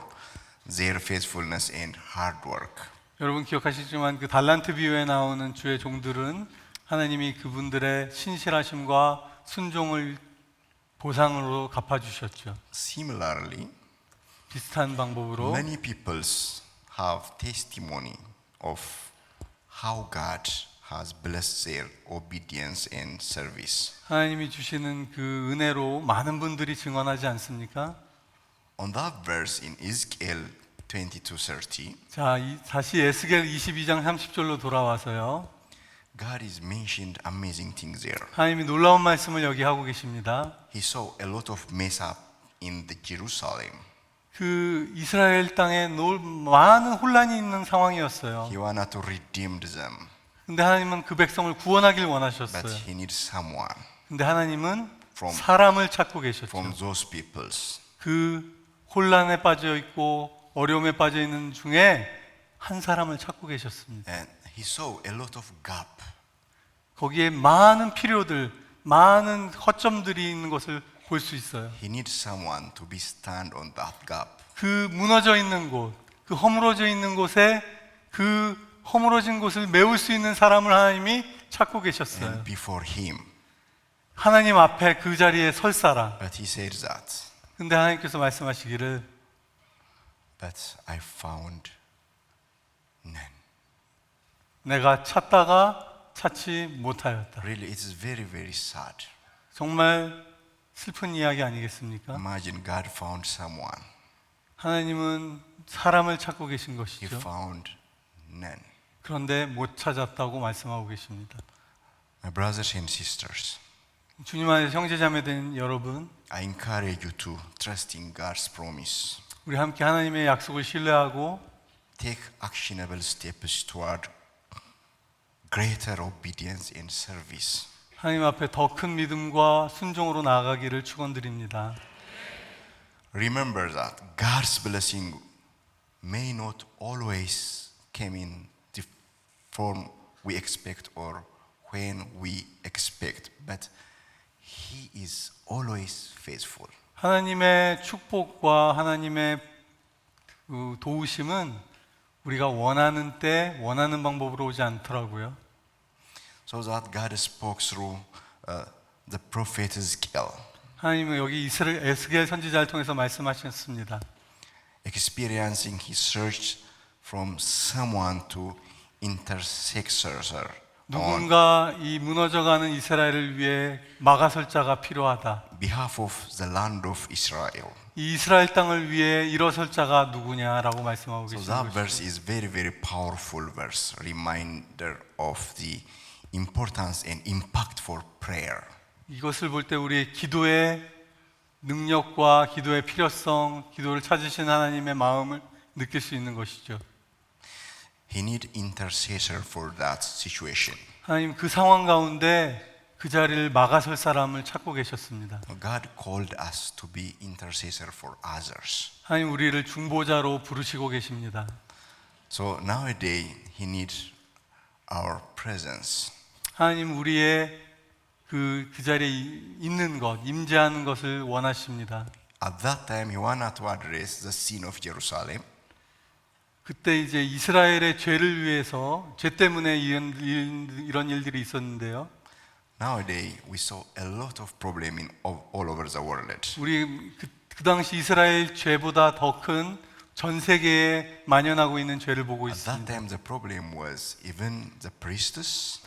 their faithfulness and hard work. 여러분 기억하시지만 그 달란트 비유에 나오는 주의 종들은 하나님이 그분들의 신실하심과 순종을 보상으로 갚아주셨죠. Similarly, 비슷한 방법으로 many peoples have testimony of how God has blessed their obedience and service. 하나님이 주시는 그 은혜로 많은 분들이 증언하지 않습니까? On that verse in Ezekiel 22:30, 자, 다시 에스겔 22장 30절로 돌아와서요. God is mentioned amazing things there. 하나님이 놀라운 말씀을 여기 하고 계십니다. He saw a lot of mess up in the Jerusalem. 그 이스라엘 땅에 많은 혼란이 있는 상황이었어요. He wanted to redeem them, 근데 하나님은 그 백성을 구원하길 but 원하셨어요. he needs someone 근데 하나님은 From- 사람을 찾고 계셨죠. from those peoples. 그 혼란에 빠져 있고 어려움에 빠져 있는 중에 한 사람을 찾고 계셨습니다. And he saw a lot of gap. 거기에 많은 필요들, 많은 허점들이 있는 것을 볼 수 있어요. He needs someone to be stand on that gap. 그 무너져 있는 곳, 그 허물어져 있는 곳에 그 허물어진 곳을 메울 수 있는 사람을 하나님이 찾고 계셨어요. And before him, 하나님 앞에 그 자리에 설 사람. but he said that, 근데 하나님께서 말씀하시기를 but I found none. 내가 찾다가 찾지 못하였다. Really, it is very, very sad. 정말 슬픈 이야기 아니겠습니까? Imagine God found someone. 하나님은 사람을 찾고 계신 He 것이죠. found none. 그런데 못 찾았다고 말씀하고 계십니다. My brothers and sisters, 주님 안에 형제자매된 여러분, I encourage you to trust in God's promise. 우리 함께 하나님의 약속을 신뢰하고 Take actionable steps toward greater obedience and service. 하나님 앞에 더 큰 믿음과 순종으로 나아가기를 축원드립니다. Remember that God's blessing may not always come in the form we expect or when we expect, but He is always faithful. 하나님의 축복과 하나님의 그 도우심은 우리가 원하는 때 원하는 방법으로 오지 않더라고요. So that God spoke through the prophet Ezekiel, 하나님은 여기 에스겔 선지자를 통해서 말씀하셨습니다. experiencing His search from someone to intercessor on 누군가 이 무너져가는 이스라엘을 위해 막아설 자가 필요하다. behalf of the land of Israel. 이 이스라엘 땅을 위해 일어설 자가 누구냐라고 말씀하고 So 계신 that 것이죠. verse is very, very powerful verse, reminder of the importance and impact for prayer. 이것을 볼 때 우리의 기도의 능력과 기도의 필요성, 기도를 찾으신 하나님의 마음을 느낄 수 있는 것이죠. He need intercessor for that situation. 하나님 그 상황 가운데 그 자리를 막아설 사람을 찾고 계셨습니다. God called us to be intercessor for others. 하나님 우리를 중보자로 부르시고 계십니다. So nowadays He needs our presence. 하나님 우리의 그 자리에 있는 것, 임재하는 것을 원하십니다. At that time He wanted to address the sin of Jerusalem. 그때 이제 이스라엘의 죄를 위해서 죄 때문에 이런 일들이 있었는데요. Nowadays we saw a lot of problem in all over the world. 우리 그 당시 이스라엘 죄보다 더 큰 전 세계에 만연하고 있는 죄를 보고 At that 있습니다. time the problem was even the priests,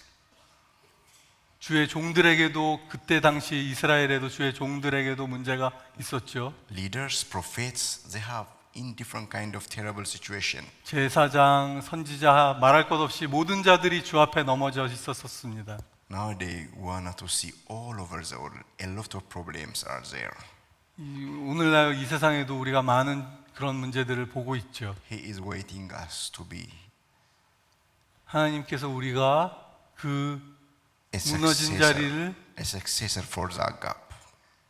주의 종들에게도 그때 당시 이스라엘에도 주의 종들에게도 문제가 있었죠. leaders, prophets, they have in different kind of terrible situation. 제사장, 선지자 말할 것 없이 모든 자들이 주 앞에 넘어져 있었습니다. Nowadays we want to see all over the world a lot of problems are there. 오늘날 이 세상에도 우리가 많은 그런 문제들을 보고 있죠. He is waiting us to be 하나님께서 우리가 그 a 무너진 자리를 successor for that gap.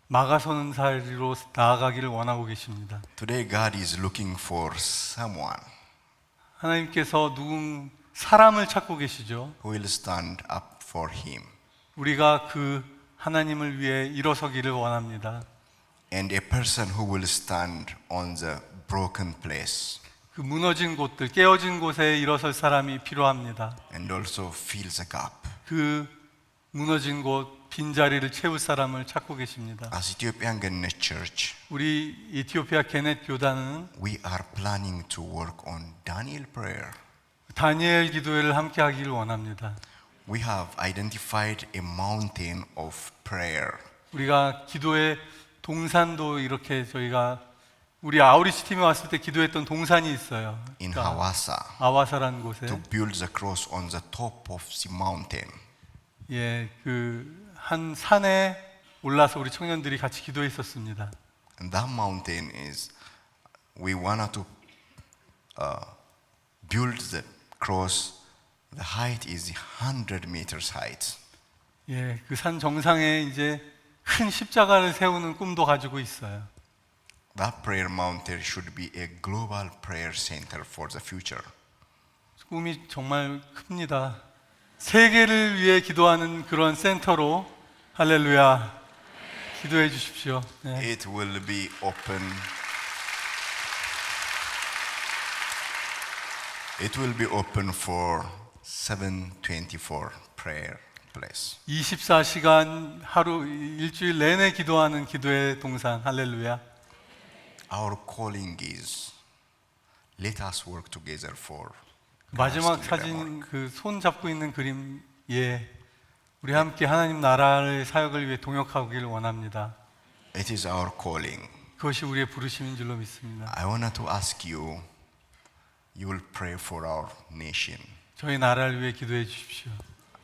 막아서는 자리로 나아가기를 원하고 계십니다. Today God is looking for someone 하나님께서 사람을 찾고 계시죠. who will stand up for him. 우리가 그 하나님을 위해 일어서기를 원합니다. And a person who will stand on the broken place 그 무너진 곳들, 깨어진 곳에 일어설 사람이 필요합니다. and also fill the gap. 그 무너진 곳, 빈자리를 채울 사람을 찾고 계십니다. As Ethiopian Genet Church, 우리 이티오피아 게넷 교단은 we are planning to work on Daniel prayer. 다니엘 기도회를 함께 하기를 원합니다. We have identified a mountain of prayer. 우리가 기도의 동산도 이렇게 저희가 우리 아우리치 팀에 왔을 때 기도했던 동산이 있어요. In Hawassa 아와사라는 곳에 to build the cross on the top of the mountain. 예, 그 한 산에 올라서 우리 청년들이 같이 기도했었습니다. And that mountain is, we wanted to build the cross. The height is 100 meters height. 예, 그 산 정상에 이제 큰 십자가를 세우는 꿈도 가지고 있어요. That prayer mountain should be a global prayer center for the future. 꿈이 정말 큽니다. 세계를 위해 기도하는 그런 센터로 할렐루야 기도해 주십시오. 네. It will be open. It will be open for 724 prayer place. 24시간 하루 일주일 내내 기도하는 기도의 동산 할렐루야. Our calling is let us work together for 마지막 Christ 사진 그 손 잡고 있는 그림 예 우리 함께 하나님 나라의 사역을 위해 동역하기를 원합니다. It is our calling. 그것이 우리의 부르심인 줄로 믿습니다. I wanted to ask you, you will pray for our nation. 저희 나라를 위해 기도해 주십시오.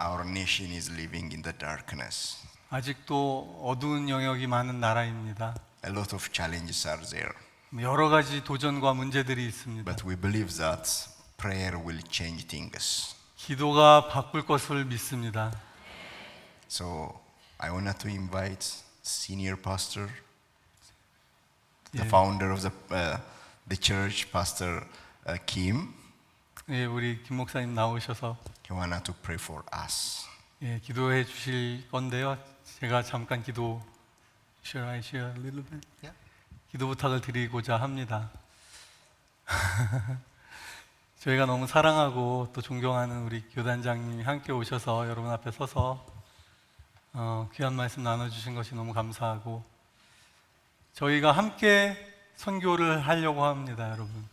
Our nation is living in the darkness. 아직도 어두운 영역이 많은 나라입니다. A lot of challenges are there. 여러 가지 도전과 문제들이 있습니다. But we believe that prayer will change things. 기도가 바꿀 것을 믿습니다. So I wanted to invite senior pastor, the 예. founder of the church, Pastor Kim. 예, 우리 김 목사님 나오셔서 He wanted to pray for us. 예, 기도해 주실 건데요. 제가 잠깐 기도 Should I share a little bit? Yeah. 기도 부탁을 드리고자 합니다. 저희가 너무 사랑하고 또 존경하는 우리 교단장님이 함께 오셔서 여러분 앞에 서서 귀한 말씀 나눠주신 것이 너무 감사하고 저희가 함께 선교를 하려고 합니다, 여러분.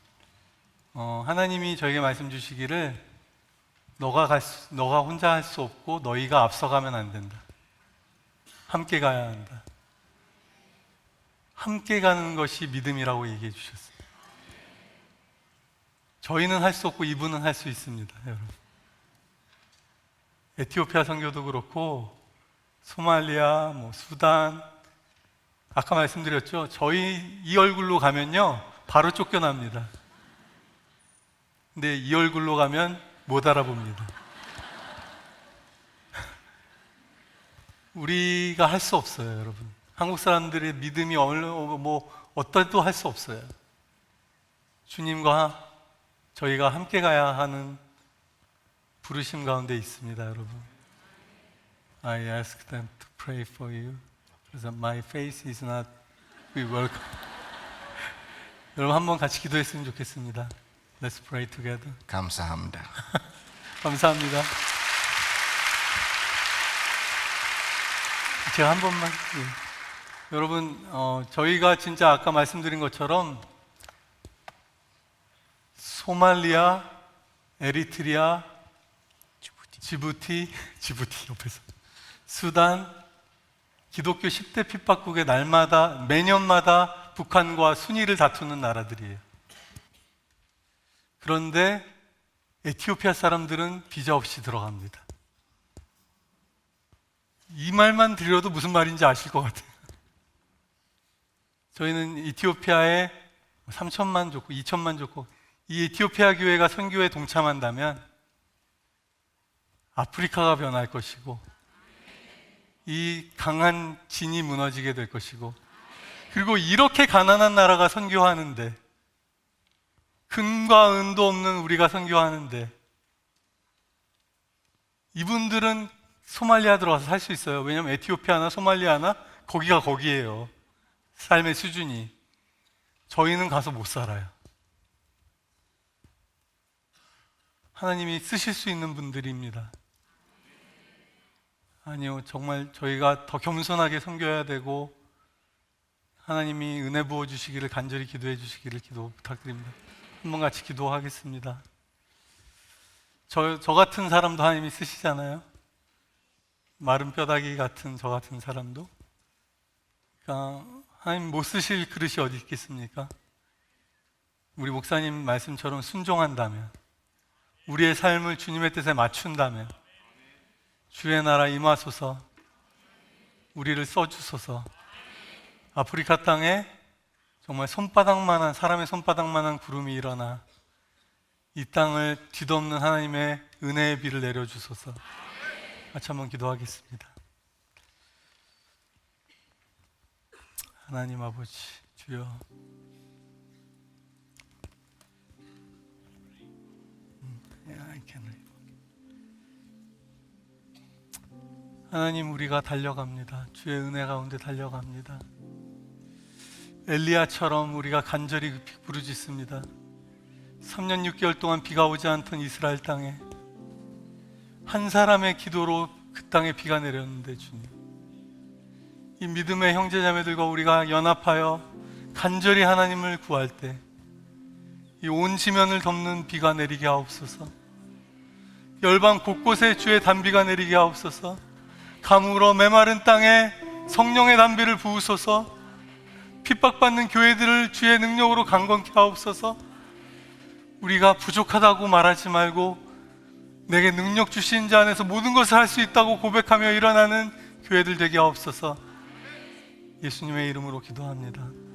하나님이 저에게 말씀 주시기를 너가 혼자 할 수 없고 너희가 앞서가면 안 된다. 함께 가야 한다. 함께 가는 것이 믿음이라고 얘기해 주셨어요. 저희는 할 수 없고 이분은 할 수 있습니다, 여러분. 에티오피아 선교도 그렇고 소말리아, 수단 아까 말씀드렸죠. 저희 이 얼굴로 가면요 바로 쫓겨납니다. 근데 이 얼굴로 가면 못 알아봅니다. 우리가 할 수 없어요, 여러분. 한국 사람들의 믿음이 어떨도 할 수 없어요. 주님과 저희가 함께 가야 하는 부르심 가운데 있습니다, 여러분. I ask them to pray for you, because my face is not be welcome. 여러분 한번 같이 기도했으면 좋겠습니다. Let's pray together. 감사합니다. 감사합니다. 제가 한 번만. 예. 여러분, 저희가 진짜 아까 말씀드린 것처럼 소말리아, 에리트리아, 지부티 옆에서 수단, 기독교 10대 핍박국의 매년마다 북한과 순위를 다투는 나라들이에요. 그런데 에티오피아 사람들은 비자 없이 들어갑니다. 이 말만 드려도 무슨 말인지 아실 것 같아요. 저희는 이티오피아에 3천만 줬고 2천만 줬고 이 에티오피아 교회가 선교에 동참한다면 아프리카가 변할 것이고 이 강한 진이 무너지게 될 것이고 그리고 이렇게 가난한 나라가 선교하는데 금과 은도 없는 우리가 선교하는데 이분들은 소말리아 들어가서 살 수 있어요. 왜냐하면 에티오피아나 소말리아나 거기가 거기예요. 삶의 수준이. 저희는 가서 못 살아요. 하나님이 쓰실 수 있는 분들입니다. 아니요, 정말 저희가 더 겸손하게 섬겨야 되고 하나님이 은혜 부어주시기를 간절히 기도해 주시기를 기도 부탁드립니다. 한번 같이 기도하겠습니다. 저 같은 사람도 하나님이 쓰시잖아요. 마른 뼈다귀 같은 저 같은 사람도. 그러니까 하나님 못 쓰실 그릇이 어디 있겠습니까? 우리 목사님 말씀처럼 순종한다면, 우리의 삶을 주님의 뜻에 맞춘다면, 주의 나라 임하소서, 우리를 써주소서. 아프리카 땅에 정말 손바닥만한, 사람의 손바닥만한 구름이 일어나 이 땅을 뒤덮는 하나님의 은혜의 비를 내려주소서. 같이 한번 기도하겠습니다. 하나님 아버지, 주여, 하나님, 우리가 달려갑니다. 주의 은혜 가운데 달려갑니다. 엘리야처럼 우리가 간절히 부르짖습니다. 3년 6개월 동안 비가 오지 않던 이스라엘 땅에 한 사람의 기도로 그 땅에 비가 내렸는데, 주님, 이 믿음의 형제자매들과 우리가 연합하여 간절히 하나님을 구할 때 이 온 지면을 덮는 비가 내리게 하옵소서. 열방 곳곳에 주의 단비가 내리게 하옵소서. 가물어 메마른 땅에 성령의 단비를 부으소서. 핍박받는 교회들을 주의 능력으로 강건케 하옵소서. 우리가 부족하다고 말하지 말고 내게 능력 주신 자 안에서 모든 것을 할 수 있다고 고백하며 일어나는 교회들 되게 하옵소서. 예수님의 이름으로 기도합니다.